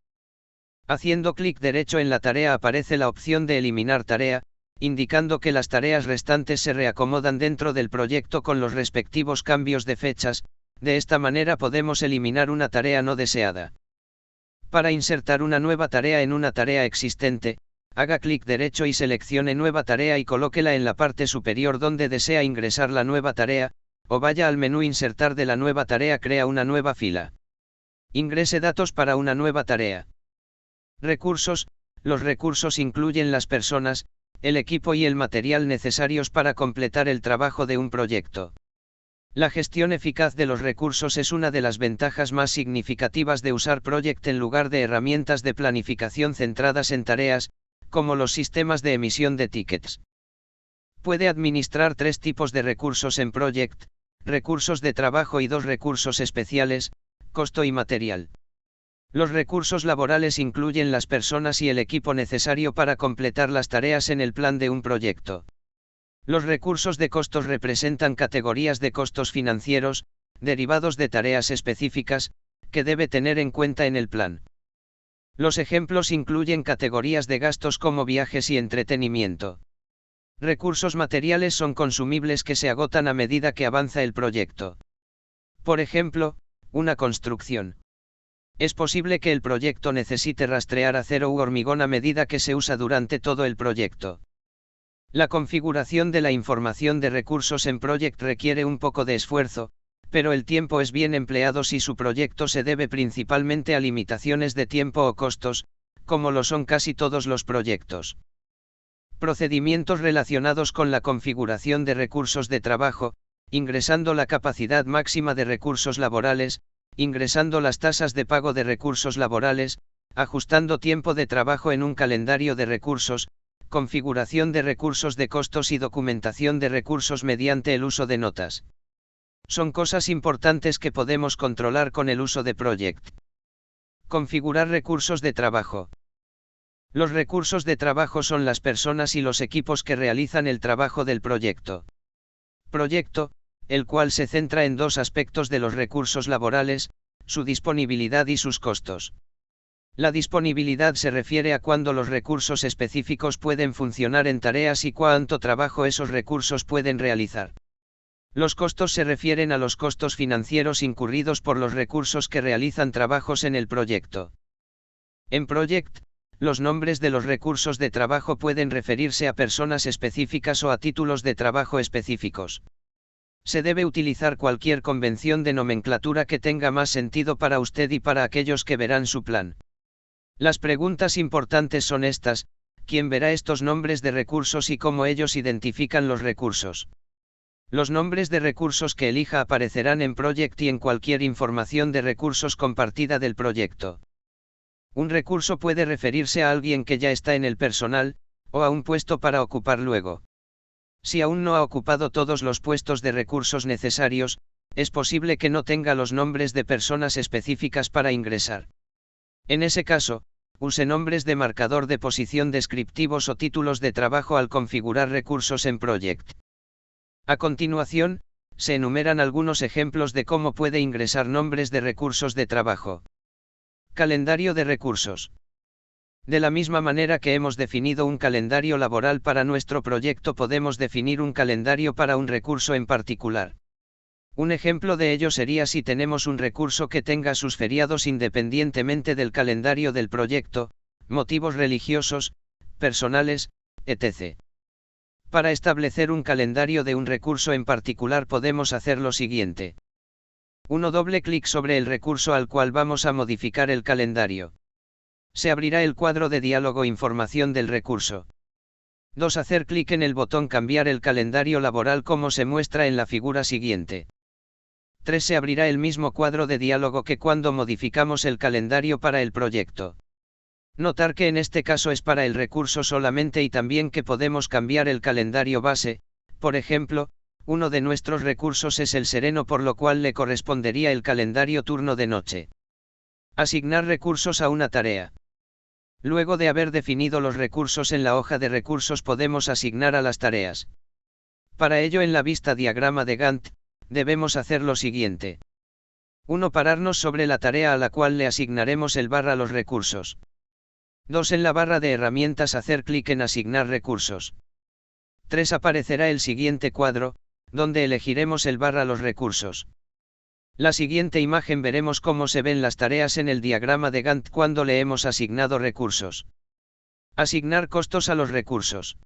Haciendo clic derecho en la tarea aparece la opción de Eliminar tarea, indicando que las tareas restantes se reacomodan dentro del proyecto con los respectivos cambios de fechas. De esta manera podemos eliminar una tarea no deseada. Para insertar una nueva tarea en una tarea existente, haga clic derecho y seleccione Nueva tarea y colóquela en la parte superior donde desea ingresar la nueva tarea, o vaya al menú Insertar de la nueva tarea, crea una nueva fila. Ingrese datos para una nueva tarea. Recursos. Los recursos incluyen las personas, el equipo y el material necesarios para completar el trabajo de un proyecto. La gestión eficaz de los recursos es una de las ventajas más significativas de usar Project en lugar de herramientas de planificación centradas en tareas, como los sistemas de emisión de tickets. Puede administrar 3 tipos de recursos en Project: recursos de trabajo y 2 recursos especiales, costo y material. Los recursos laborales incluyen las personas y el equipo necesario para completar las tareas en el plan de un proyecto. Los recursos de costos representan categorías de costos financieros, derivados de tareas específicas, que debe tener en cuenta en el plan. Los ejemplos incluyen categorías de gastos como viajes y entretenimiento. Recursos materiales son consumibles que se agotan a medida que avanza el proyecto. Por ejemplo, una construcción. Es posible que el proyecto necesite rastrear acero u hormigón a medida que se usa durante todo el proyecto. La configuración de la información de recursos en Project requiere un poco de esfuerzo, pero el tiempo es bien empleado si su proyecto se debe principalmente a limitaciones de tiempo o costos, como lo son casi todos los proyectos. Procedimientos relacionados con la configuración de recursos de trabajo: ingresando la capacidad máxima de recursos laborales, ingresando las tasas de pago de recursos laborales, ajustando tiempo de trabajo en un calendario de recursos, configuración de recursos de costos y documentación de recursos mediante el uso de notas. Son cosas importantes que podemos controlar con el uso de Project. Configurar recursos de trabajo. Los recursos de trabajo son las personas y los equipos que realizan el trabajo del proyecto. Proyecto, el cual se centra en 2 aspectos de los recursos laborales: su disponibilidad y sus costos. La disponibilidad se refiere a cuándo los recursos específicos pueden funcionar en tareas y cuánto trabajo esos recursos pueden realizar. Los costos se refieren a los costos financieros incurridos por los recursos que realizan trabajos en el proyecto. En Project, los nombres de los recursos de trabajo pueden referirse a personas específicas o a títulos de trabajo específicos. Se debe utilizar cualquier convención de nomenclatura que tenga más sentido para usted y para aquellos que verán su plan. Las preguntas importantes son estas: ¿quién verá estos nombres de recursos y cómo ellos identifican los recursos? Los nombres de recursos que elija aparecerán en Project y en cualquier información de recursos compartida del proyecto. Un recurso puede referirse a alguien que ya está en el personal, o a un puesto para ocupar luego. Si aún no ha ocupado todos los puestos de recursos necesarios, es posible que no tenga los nombres de personas específicas para ingresar. En ese caso, use nombres de marcador de posición descriptivos o títulos de trabajo al configurar recursos en Project. A continuación, se enumeran algunos ejemplos de cómo puede ingresar nombres de recursos de trabajo. Calendario de recursos. De la misma manera que hemos definido un calendario laboral para nuestro proyecto, podemos definir un calendario para un recurso en particular. Un ejemplo de ello sería si tenemos un recurso que tenga sus feriados independientemente del calendario del proyecto, motivos religiosos, personales, etc. Para establecer un calendario de un recurso en particular podemos hacer lo siguiente. 1. Doble clic sobre el recurso al cual vamos a modificar el calendario. Se abrirá el cuadro de diálogo Información del recurso. 2. Hacer clic en el botón Cambiar el calendario laboral como se muestra en la figura siguiente. 3. Se abrirá el mismo cuadro de diálogo que cuando modificamos el calendario para el proyecto. Notar que en este caso es para el recurso solamente y también que podemos cambiar el calendario base. Por ejemplo, uno de nuestros recursos es el sereno, por lo cual le correspondería el calendario turno de noche. Asignar recursos a una tarea. Luego de haber definido los recursos en la hoja de recursos, podemos asignar a las tareas. Para ello, en la vista diagrama de Gantt, debemos hacer lo siguiente. 1. Pararnos sobre la tarea a la cual le asignaremos el barra los recursos. 2. En la barra de herramientas hacer clic en Asignar recursos. 3. Aparecerá el siguiente cuadro, donde elegiremos el barra los recursos. La siguiente imagen veremos cómo se ven las tareas en el diagrama de Gantt cuando le hemos asignado recursos. Asignar costos a los recursos.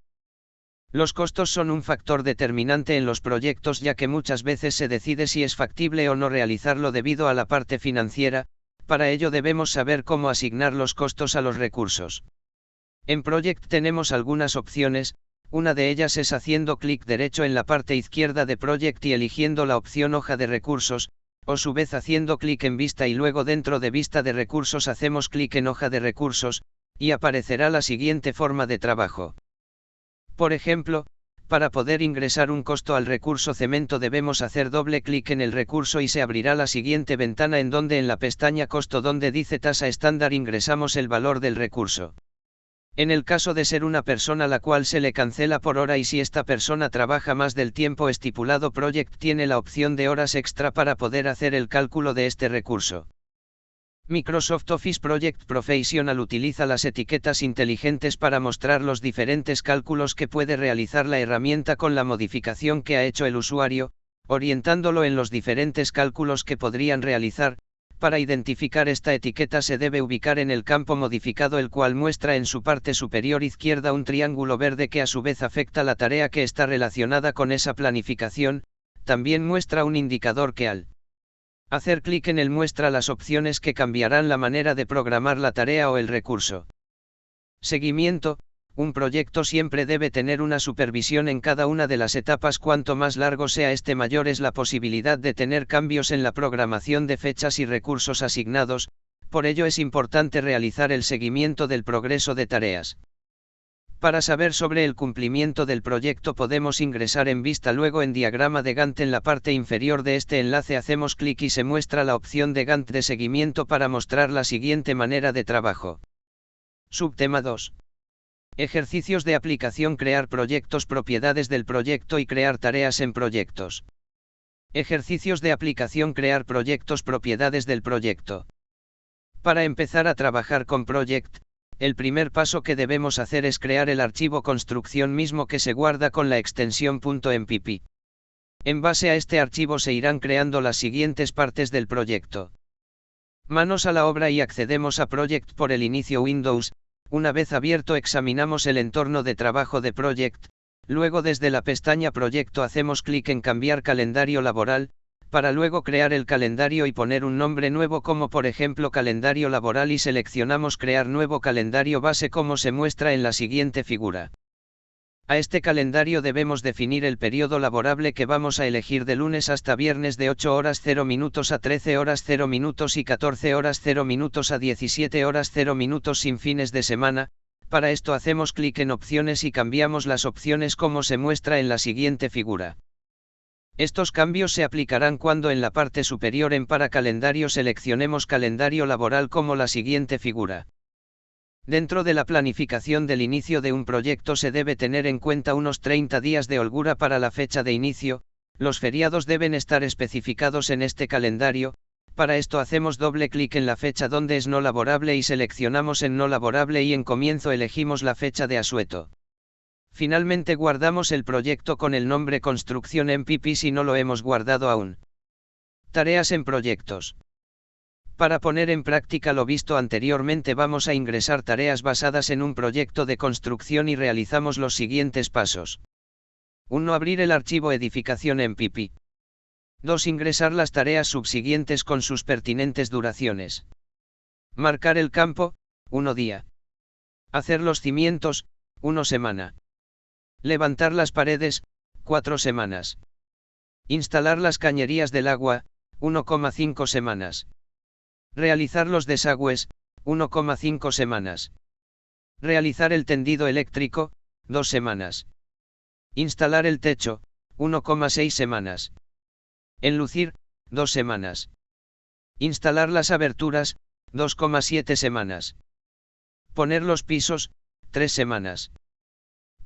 Los costos son un factor determinante en los proyectos, ya que muchas veces se decide si es factible o no realizarlo debido a la parte financiera, Para ello debemos saber cómo asignar los costos a los recursos. En Project tenemos algunas opciones, una de ellas es haciendo clic derecho en la parte izquierda de Project y eligiendo la opción hoja de recursos, o su vez haciendo clic en vista y luego dentro de vista de recursos hacemos clic en hoja de recursos, y aparecerá la siguiente forma de trabajo. Por ejemplo, para poder ingresar un costo al recurso cemento debemos hacer doble clic en el recurso y se abrirá la siguiente ventana en donde en la pestaña costo donde dice tasa estándar ingresamos el valor del recurso. En el caso de ser una persona la cual se le cancela por hora y si esta persona trabaja más del tiempo estipulado Project tiene la opción de horas extra para poder hacer el cálculo de este recurso. Microsoft Office Project Professional utiliza las etiquetas inteligentes para mostrar los diferentes cálculos que puede realizar la herramienta con la modificación que ha hecho el usuario, orientándolo en los diferentes cálculos que podrían realizar. Para identificar esta etiqueta se debe ubicar en el campo modificado el cual muestra en su parte superior izquierda un triángulo verde que a su vez afecta la tarea que está relacionada con esa planificación, también muestra un indicador que al hacer clic en él muestra las opciones que cambiarán la manera de programar la tarea o el recurso. Seguimiento. Un proyecto siempre debe tener una supervisión en cada una de las etapas. Cuanto más largo sea este, mayor es la posibilidad de tener cambios en la programación de fechas y recursos asignados, por ello es importante realizar el seguimiento del progreso de tareas. Para saber sobre el cumplimiento del proyecto podemos ingresar en vista luego en diagrama de Gantt. En la parte inferior de este enlace hacemos clic y se muestra la opción de Gantt de seguimiento para mostrar la siguiente manera de trabajo. Subtema 2. Ejercicios de aplicación. Crear proyectos. Propiedades del proyecto y crear tareas en proyectos. Ejercicios de aplicación. Crear proyectos. Propiedades del proyecto. Para empezar a trabajar con Project, el primer paso que debemos hacer es crear el archivo construcción mismo que se guarda con la extensión .mpp. En base a este archivo se irán creando las siguientes partes del proyecto. Manos a la obra y accedemos a Project por el inicio Windows. Una vez abierto examinamos el entorno de trabajo de Project, luego desde la pestaña Proyecto hacemos clic en Cambiar calendario laboral, para luego crear el calendario y poner un nombre nuevo como por ejemplo calendario laboral y seleccionamos Crear nuevo calendario base como se muestra en la siguiente figura. A este calendario debemos definir el periodo laborable que vamos a elegir de lunes hasta viernes de 8 horas 0 minutos a 13 horas 0 minutos y 14 horas 0 minutos a 17 horas 0 minutos sin fines de semana. Para esto hacemos clic en opciones y cambiamos las opciones como se muestra en la siguiente figura. Estos cambios se aplicarán cuando en la parte superior en Para calendario seleccionemos calendario laboral como la siguiente figura. Dentro de la planificación del inicio de un proyecto se debe tener en cuenta unos 30 días de holgura para la fecha de inicio. Los feriados deben estar especificados en este calendario. Para esto hacemos doble clic en la fecha donde es no laborable y seleccionamos en no laborable y en comienzo elegimos la fecha de asueto. Finalmente guardamos el proyecto con el nombre construcción MPP si no lo hemos guardado aún. Tareas en proyectos. Para poner en práctica lo visto anteriormente vamos a ingresar tareas basadas en un proyecto de construcción y realizamos los siguientes pasos. 1. Abrir el archivo edificación MPP. 2. Ingresar las tareas subsiguientes con sus pertinentes duraciones. Marcar el campo, 1 día. Hacer los cimientos, 1 semana. Levantar las paredes, 4 semanas. Instalar las cañerías del agua, 1,5 semanas. Realizar los desagües, 1,5 semanas. Realizar el tendido eléctrico, 2 semanas. Instalar el techo, 1,6 semanas. Enlucir, 2 semanas. Instalar las aberturas, 2,7 semanas. Poner los pisos, 3 semanas.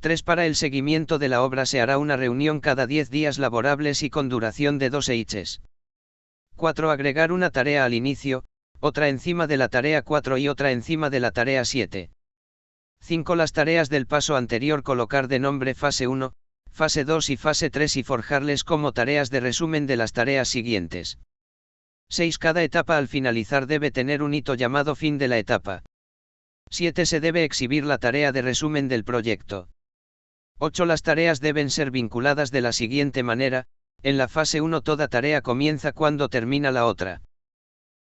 3. Para el seguimiento de la obra se hará una reunión cada 10 días laborables y con duración de 2 semanas. 4. Agregar una tarea al inicio, otra encima de la tarea 4 y otra encima de la tarea 7. 5. Las tareas del paso anterior colocar de nombre fase 1, fase 2 y fase 3 y forjarles como tareas de resumen de las tareas siguientes. 6. Cada etapa al finalizar debe tener un hito llamado fin de la etapa. 7. Se debe exhibir la tarea de resumen del proyecto. 8. Las tareas deben ser vinculadas de la siguiente manera. En la fase 1 toda tarea comienza cuando termina la otra.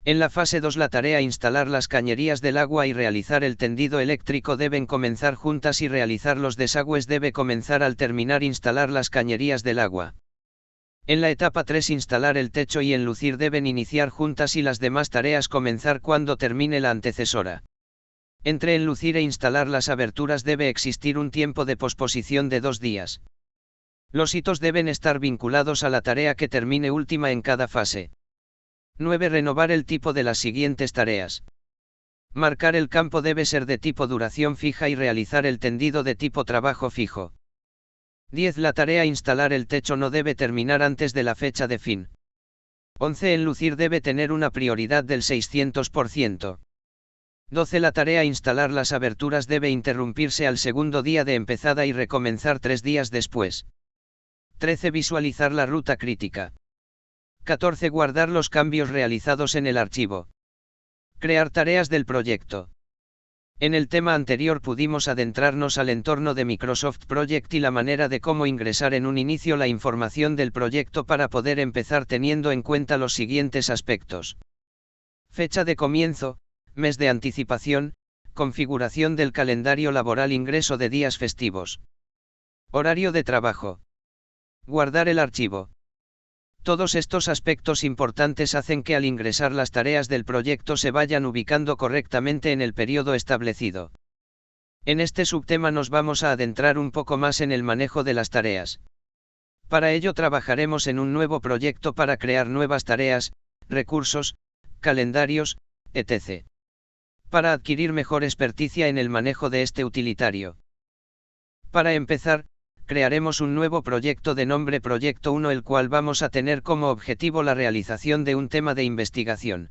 En la fase 2 la tarea instalar las cañerías del agua y realizar el tendido eléctrico deben comenzar juntas y realizar los desagües debe comenzar al terminar instalar las cañerías del agua. En la etapa 3 instalar el techo y enlucir deben iniciar juntas y las demás tareas comenzar cuando termine la antecesora. Entre enlucir e instalar las aberturas debe existir un tiempo de posposición de 2 días. Los hitos deben estar vinculados a la tarea que termine última en cada fase. 9. Renovar el tipo de las siguientes tareas. Marcar el campo debe ser de tipo duración fija y realizar el tendido de tipo trabajo fijo. 10. La tarea instalar el techo no debe terminar antes de la fecha de fin. 11. Enlucir debe tener una prioridad del 600%. 12. La tarea instalar las aberturas debe interrumpirse al segundo día de empezada y recomenzar 3 días después. 13. Visualizar la ruta crítica. 14. Guardar los cambios realizados en el archivo. Crear tareas del proyecto. En el tema anterior pudimos adentrarnos al entorno de Microsoft Project y la manera de cómo ingresar en un inicio la información del proyecto para poder empezar teniendo en cuenta los siguientes aspectos. Fecha de comienzo, mes de anticipación, configuración del calendario laboral, ingreso de días festivos. Horario de trabajo. Guardar el archivo. Todos estos aspectos importantes hacen que al ingresar las tareas del proyecto se vayan ubicando correctamente en el periodo establecido. En este subtema nos vamos a adentrar un poco más en el manejo de las tareas. Para ello trabajaremos en un nuevo proyecto para crear nuevas tareas, recursos, calendarios, etc. Para adquirir mejor experticia en el manejo de este utilitario. Para empezar, crearemos un nuevo proyecto de nombre Proyecto 1, el cual vamos a tener como objetivo la realización de un tema de investigación.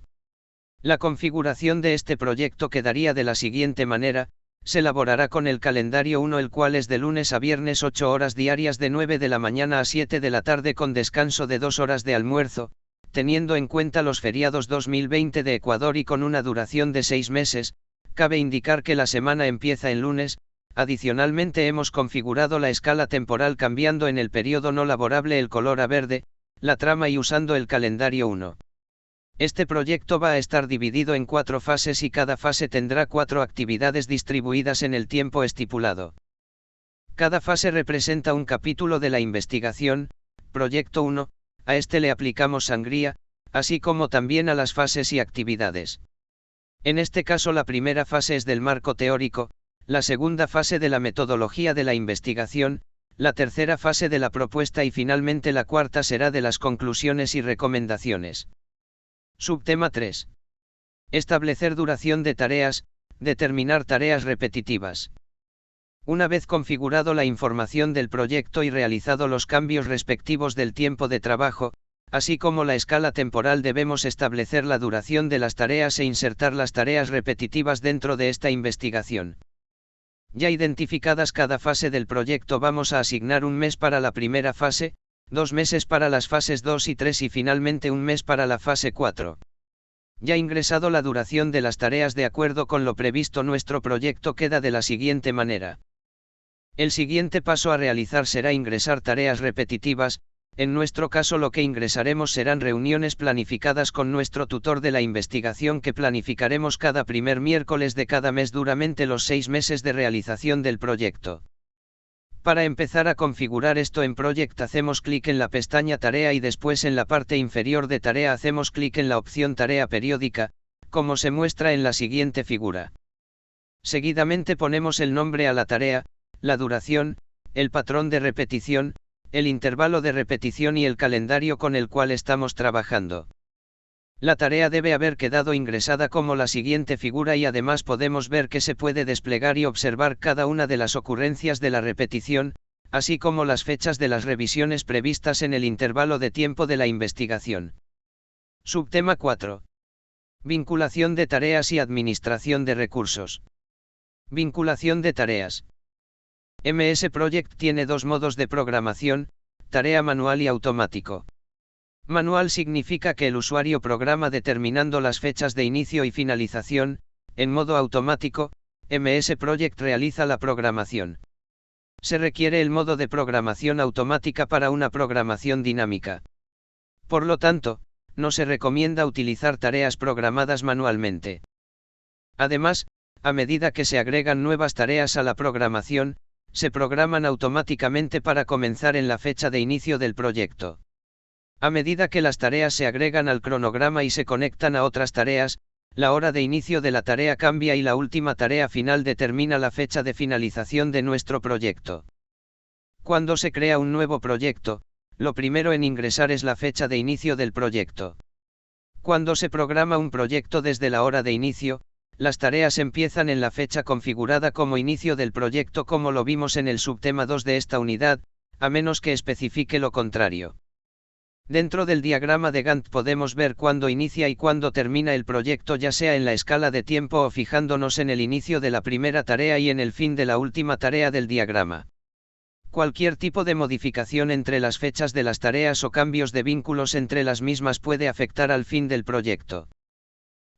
La configuración de este proyecto quedaría de la siguiente manera: se elaborará con el calendario 1, el cual es de lunes a viernes 8 horas diarias de 9 de la mañana a 7 de la tarde con descanso de 2 horas de almuerzo, teniendo en cuenta los feriados 2020 de Ecuador y con una duración de 6 meses, cabe indicar que la semana empieza en lunes. Adicionalmente hemos configurado la escala temporal cambiando en el periodo no laborable el color a verde, la trama y usando el calendario 1. Este proyecto va a estar dividido en 4 fases y cada fase tendrá 4 actividades distribuidas en el tiempo estipulado. Cada fase representa un capítulo de la investigación, Proyecto 1, a este le aplicamos sangría, así como también a las fases y actividades. En este caso la primera fase es del marco teórico, la segunda fase de la metodología de la investigación, la tercera fase de la propuesta y finalmente la cuarta será de las conclusiones y recomendaciones. Subtema 3. Establecer duración de tareas, determinar tareas repetitivas. Una vez configurado la información del proyecto y realizado los cambios respectivos del tiempo de trabajo, así como la escala temporal, debemos establecer la duración de las tareas e insertar las tareas repetitivas dentro de esta investigación. Ya identificadas cada fase del proyecto, vamos a asignar un mes para la primera fase, 2 meses para las fases 2 y 3 y finalmente un mes para la fase 4. Ya ingresado la duración de las tareas de acuerdo con lo previsto, nuestro proyecto queda de la siguiente manera. El siguiente paso a realizar será ingresar tareas repetitivas. En nuestro caso lo que ingresaremos serán reuniones planificadas con nuestro tutor de la investigación que planificaremos cada primer miércoles de cada mes durante los 6 meses de realización del proyecto. Para empezar a configurar esto en Project hacemos clic en la pestaña Tarea y después en la parte inferior de Tarea hacemos clic en la opción Tarea periódica, como se muestra en la siguiente figura. Seguidamente ponemos el nombre a la tarea, la duración, el patrón de repetición, el intervalo de repetición y el calendario con el cual estamos trabajando. La tarea debe haber quedado ingresada como la siguiente figura y además podemos ver que se puede desplegar y observar cada una de las ocurrencias de la repetición, así como las fechas de las revisiones previstas en el intervalo de tiempo de la investigación. Subtema 4. Vinculación de tareas y administración de recursos. Vinculación de tareas. MS Project tiene 2 modos de programación, tarea manual y automático. Manual significa que el usuario programa determinando las fechas de inicio y finalización. En modo automático, MS Project realiza la programación. Se requiere el modo de programación automática para una programación dinámica. Por lo tanto, no se recomienda utilizar tareas programadas manualmente. Además, a medida que se agregan nuevas tareas a la programación, se programan automáticamente para comenzar en la fecha de inicio del proyecto. A medida que las tareas se agregan al cronograma y se conectan a otras tareas, la hora de inicio de la tarea cambia y la última tarea final determina la fecha de finalización de nuestro proyecto. Cuando se crea un nuevo proyecto, lo primero en ingresar es la fecha de inicio del proyecto. Cuando se programa un proyecto desde la hora de inicio, las tareas empiezan en la fecha configurada como inicio del proyecto, como lo vimos en el subtema 2 de esta unidad, a menos que especifique lo contrario. Dentro del diagrama de Gantt podemos ver cuándo inicia y cuándo termina el proyecto, ya sea en la escala de tiempo o fijándonos en el inicio de la primera tarea y en el fin de la última tarea del diagrama. Cualquier tipo de modificación entre las fechas de las tareas o cambios de vínculos entre las mismas puede afectar al fin del proyecto.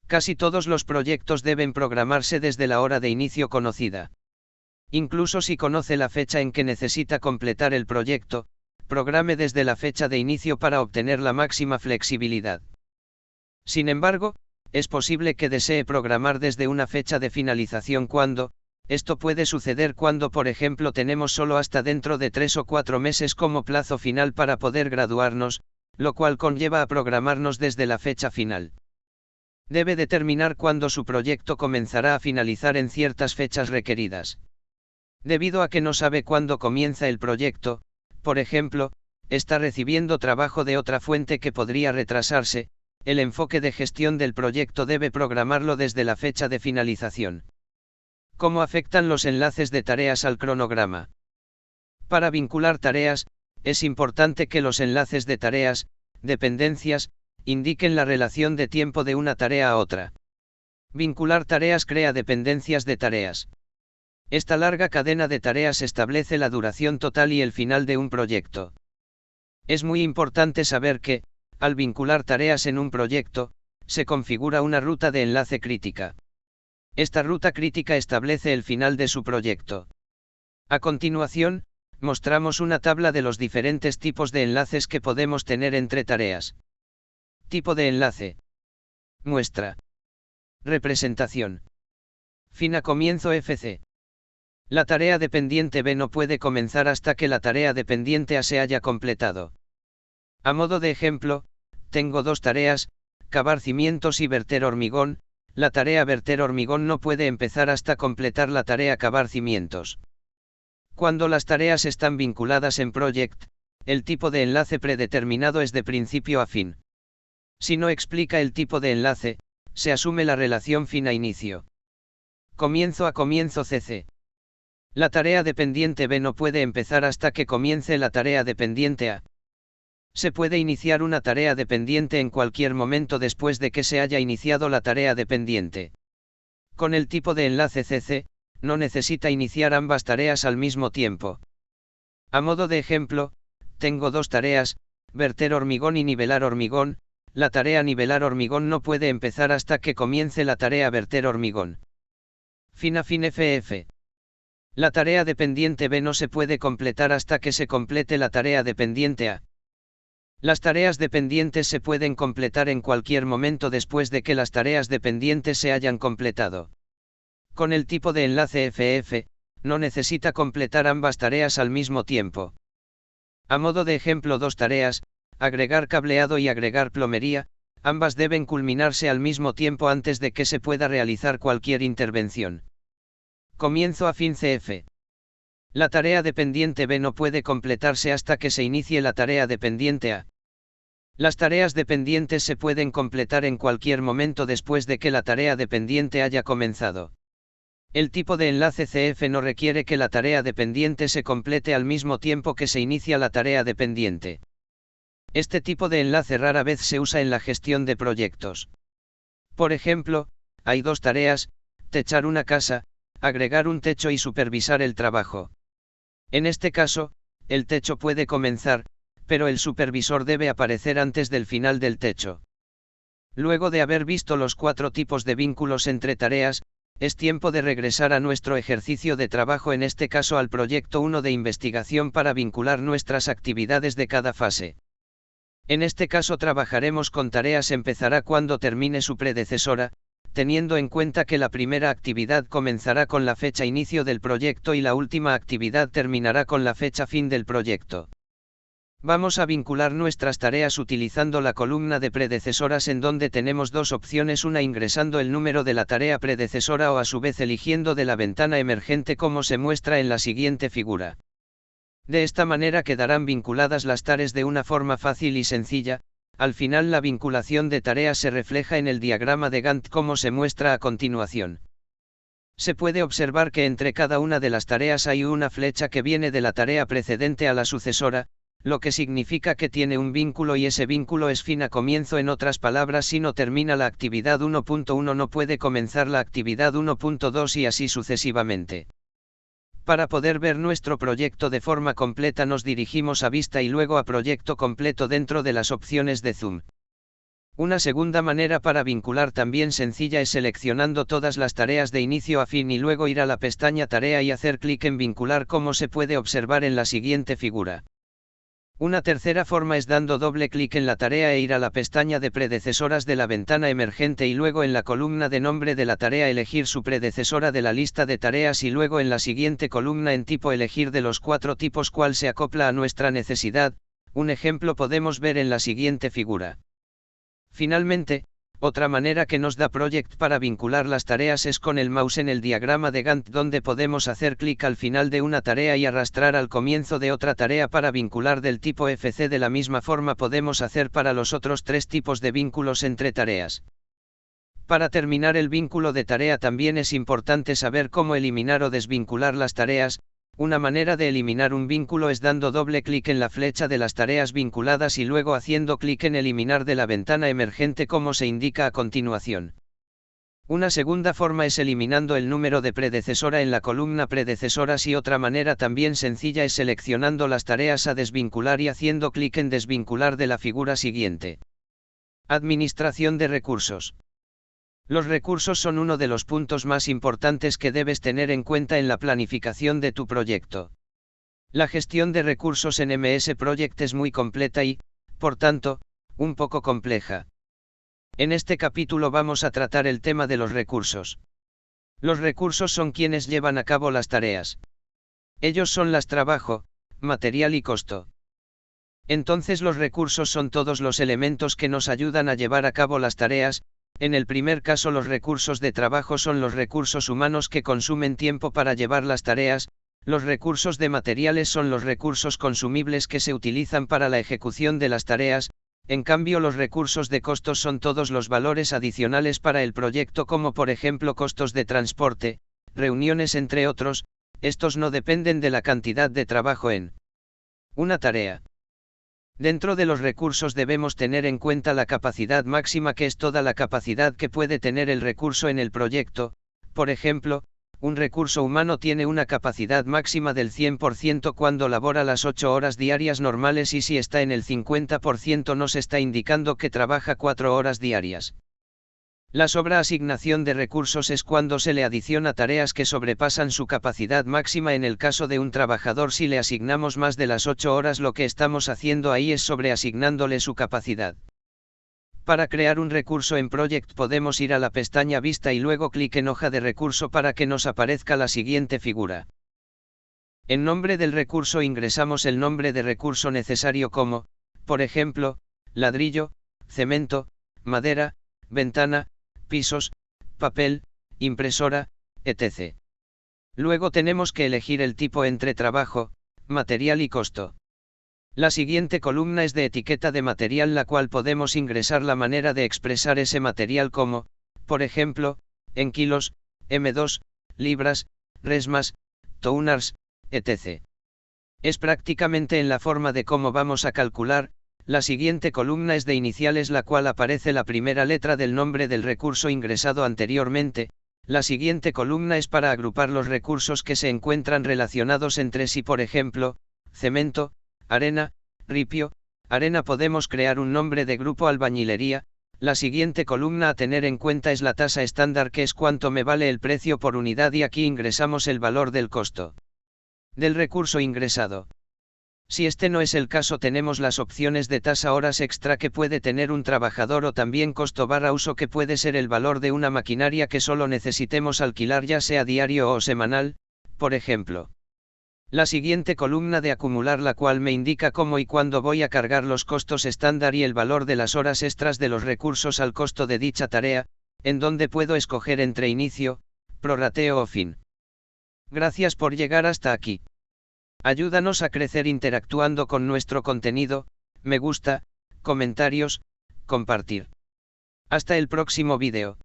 Casi todos los proyectos deben programarse desde la hora de inicio conocida. Incluso si conoce la fecha en que necesita completar el proyecto, programe desde la fecha de inicio para obtener la máxima flexibilidad. Sin embargo, es posible que desee programar desde una fecha de finalización cuando, esto puede suceder cuando por ejemplo tenemos solo hasta dentro de 3 o 4 meses como plazo final para poder graduarnos, lo cual conlleva a programarnos desde la fecha final. Debe determinar cuándo su proyecto comenzará a finalizar en ciertas fechas requeridas. Debido a que no sabe cuándo comienza el proyecto, por ejemplo, está recibiendo trabajo de otra fuente que podría retrasarse, el enfoque de gestión del proyecto debe programarlo desde la fecha de finalización. ¿Cómo afectan los enlaces de tareas al cronograma? Para vincular tareas, es importante que los enlaces de tareas, dependencias, indiquen la relación de tiempo de una tarea a otra. Vincular tareas crea dependencias de tareas. Esta larga cadena de tareas establece la duración total y el final de un proyecto. Es muy importante saber que, al vincular tareas en un proyecto, se configura una ruta de enlace crítica. Esta ruta crítica establece el final de su proyecto. A continuación, mostramos una tabla de los diferentes tipos de enlaces que podemos tener entre tareas. Tipo de enlace. Muestra. Representación. Fin a comienzo FC. La tarea dependiente B no puede comenzar hasta que la tarea dependiente A se haya completado. A modo de ejemplo, tengo dos tareas, cavar cimientos y verter hormigón. La tarea verter hormigón no puede empezar hasta completar la tarea cavar cimientos. Cuando las tareas están vinculadas en Project, el tipo de enlace predeterminado es de principio a fin. Si no explica el tipo de enlace, se asume la relación fin a inicio. Comienzo a comienzo CC. La tarea dependiente B no puede empezar hasta que comience la tarea dependiente A. Se puede iniciar una tarea dependiente en cualquier momento después de que se haya iniciado la tarea dependiente. Con el tipo de enlace CC, no necesita iniciar ambas tareas al mismo tiempo. A modo de ejemplo, tengo dos tareas, verter hormigón y nivelar hormigón. La tarea nivelar hormigón no puede empezar hasta que comience la tarea verter hormigón. Fin a fin FF. La tarea dependiente B no se puede completar hasta que se complete la tarea dependiente A. Las tareas dependientes se pueden completar en cualquier momento después de que las tareas dependientes se hayan completado. Con el tipo de enlace FF, no necesita completar ambas tareas al mismo tiempo. A modo de ejemplo, dos tareas, agregar cableado y agregar plomería, ambas deben culminarse al mismo tiempo antes de que se pueda realizar cualquier intervención. Comienzo a fin CF. La tarea dependiente B no puede completarse hasta que se inicie la tarea dependiente A. Las tareas dependientes se pueden completar en cualquier momento después de que la tarea dependiente haya comenzado. El tipo de enlace CF no requiere que la tarea dependiente se complete al mismo tiempo que se inicia la tarea dependiente. Este tipo de enlace rara vez se usa en la gestión de proyectos. Por ejemplo, hay dos tareas, techar una casa, agregar un techo y supervisar el trabajo. En este caso, el techo puede comenzar, pero el supervisor debe aparecer antes del final del techo. Luego de haber visto los 4 tipos de vínculos entre tareas, es tiempo de regresar a nuestro ejercicio de trabajo, en este caso al proyecto 1 de investigación, para vincular nuestras actividades de cada fase. En este caso trabajaremos con tareas empezará cuando termine su predecesora, teniendo en cuenta que la primera actividad comenzará con la fecha inicio del proyecto y la última actividad terminará con la fecha fin del proyecto. Vamos a vincular nuestras tareas utilizando la columna de predecesoras en donde tenemos dos opciones, una ingresando el número de la tarea predecesora o a su vez eligiendo de la ventana emergente como se muestra en la siguiente figura. De esta manera quedarán vinculadas las tareas de una forma fácil y sencilla. Al final la vinculación de tareas se refleja en el diagrama de Gantt como se muestra a continuación. Se puede observar que entre cada una de las tareas hay una flecha que viene de la tarea precedente a la sucesora, lo que significa que tiene un vínculo y ese vínculo es fin a comienzo. En otras palabras, si no termina la actividad 1.1 no puede comenzar la actividad 1.2 y así sucesivamente. Para poder ver nuestro proyecto de forma completa nos dirigimos a Vista y luego a Proyecto completo dentro de las opciones de Zoom. Una segunda manera para vincular también sencilla es seleccionando todas las tareas de inicio a fin y luego ir a la pestaña Tarea y hacer clic en Vincular como se puede observar en la siguiente figura. Una tercera forma es dando doble clic en la tarea e ir a la pestaña de predecesoras de la ventana emergente y luego en la columna de nombre de la tarea elegir su predecesora de la lista de tareas y luego en la siguiente columna en tipo elegir de los 4 tipos cuál se acopla a nuestra necesidad. Un ejemplo podemos ver en la siguiente figura. Finalmente, otra manera que nos da Project para vincular las tareas es con el mouse en el diagrama de Gantt donde podemos hacer clic al final de una tarea y arrastrar al comienzo de otra tarea para vincular del tipo FC. De la misma forma podemos hacer para los otros 3 tipos de vínculos entre tareas. Para terminar el vínculo de tarea también es importante saber cómo eliminar o desvincular las tareas. Una manera de eliminar un vínculo es dando doble clic en la flecha de las tareas vinculadas y luego haciendo clic en Eliminar de la ventana emergente como se indica a continuación. Una segunda forma es eliminando el número de predecesora en la columna predecesoras y otra manera también sencilla es seleccionando las tareas a desvincular y haciendo clic en Desvincular de la figura siguiente. Administración de recursos. Los recursos son uno de los puntos más importantes que debes tener en cuenta en la planificación de tu proyecto. La gestión de recursos en MS Project es muy completa y, por tanto, un poco compleja. En este capítulo vamos a tratar el tema de los recursos. Los recursos son quienes llevan a cabo las tareas. Ellos son las trabajo, material y costo. Entonces los recursos son todos los elementos que nos ayudan a llevar a cabo las tareas. En el primer caso los recursos de trabajo son los recursos humanos que consumen tiempo para llevar las tareas, los recursos de materiales son los recursos consumibles que se utilizan para la ejecución de las tareas, en cambio los recursos de costos son todos los valores adicionales para el proyecto como por ejemplo costos de transporte, reuniones entre otros, estos no dependen de la cantidad de trabajo en una tarea. Dentro de los recursos debemos tener en cuenta la capacidad máxima que es toda la capacidad que puede tener el recurso en el proyecto. Por ejemplo, un recurso humano tiene una capacidad máxima del 100% cuando labora las 8 horas diarias normales y si está en el 50% nos está indicando que trabaja 4 horas diarias. La sobreasignación de recursos es cuando se le adiciona tareas que sobrepasan su capacidad máxima. En el caso de un trabajador, si le asignamos más de las 8 horas, lo que estamos haciendo ahí es sobreasignándole su capacidad. Para crear un recurso en Project podemos ir a la pestaña Vista y luego clic en Hoja de recurso para que nos aparezca la siguiente figura. En nombre del recurso ingresamos el nombre de recurso necesario como, por ejemplo, ladrillo, cemento, madera, ventana, pisos, papel, impresora, etc. Luego tenemos que elegir el tipo entre trabajo, material y costo. La siguiente columna es de etiqueta de material, la cual podemos ingresar la manera de expresar ese material como, por ejemplo, en kilos, M2, libras, resmas, toners, etc. Es prácticamente en la forma de cómo vamos a calcular. La siguiente columna es de iniciales, la cual aparece la primera letra del nombre del recurso ingresado anteriormente. La siguiente columna es para agrupar los recursos que se encuentran relacionados entre sí, por ejemplo, cemento, arena, ripio, arena. Podemos crear un nombre de grupo albañilería. La siguiente columna a tener en cuenta es la tasa estándar, que es cuánto me vale el precio por unidad, y aquí ingresamos el valor del costo del recurso ingresado. Si este no es el caso, tenemos las opciones de tasa horas extra que puede tener un trabajador o también costo barra uso, que puede ser el valor de una maquinaria que solo necesitemos alquilar, ya sea diario o semanal, por ejemplo. La siguiente columna de acumular, la cual me indica cómo y cuándo voy a cargar los costos estándar y el valor de las horas extras de los recursos al costo de dicha tarea, en donde puedo escoger entre inicio, prorrateo o fin. Gracias por llegar hasta aquí. Ayúdanos a crecer interactuando con nuestro contenido, me gusta, comentarios, compartir. Hasta el próximo vídeo.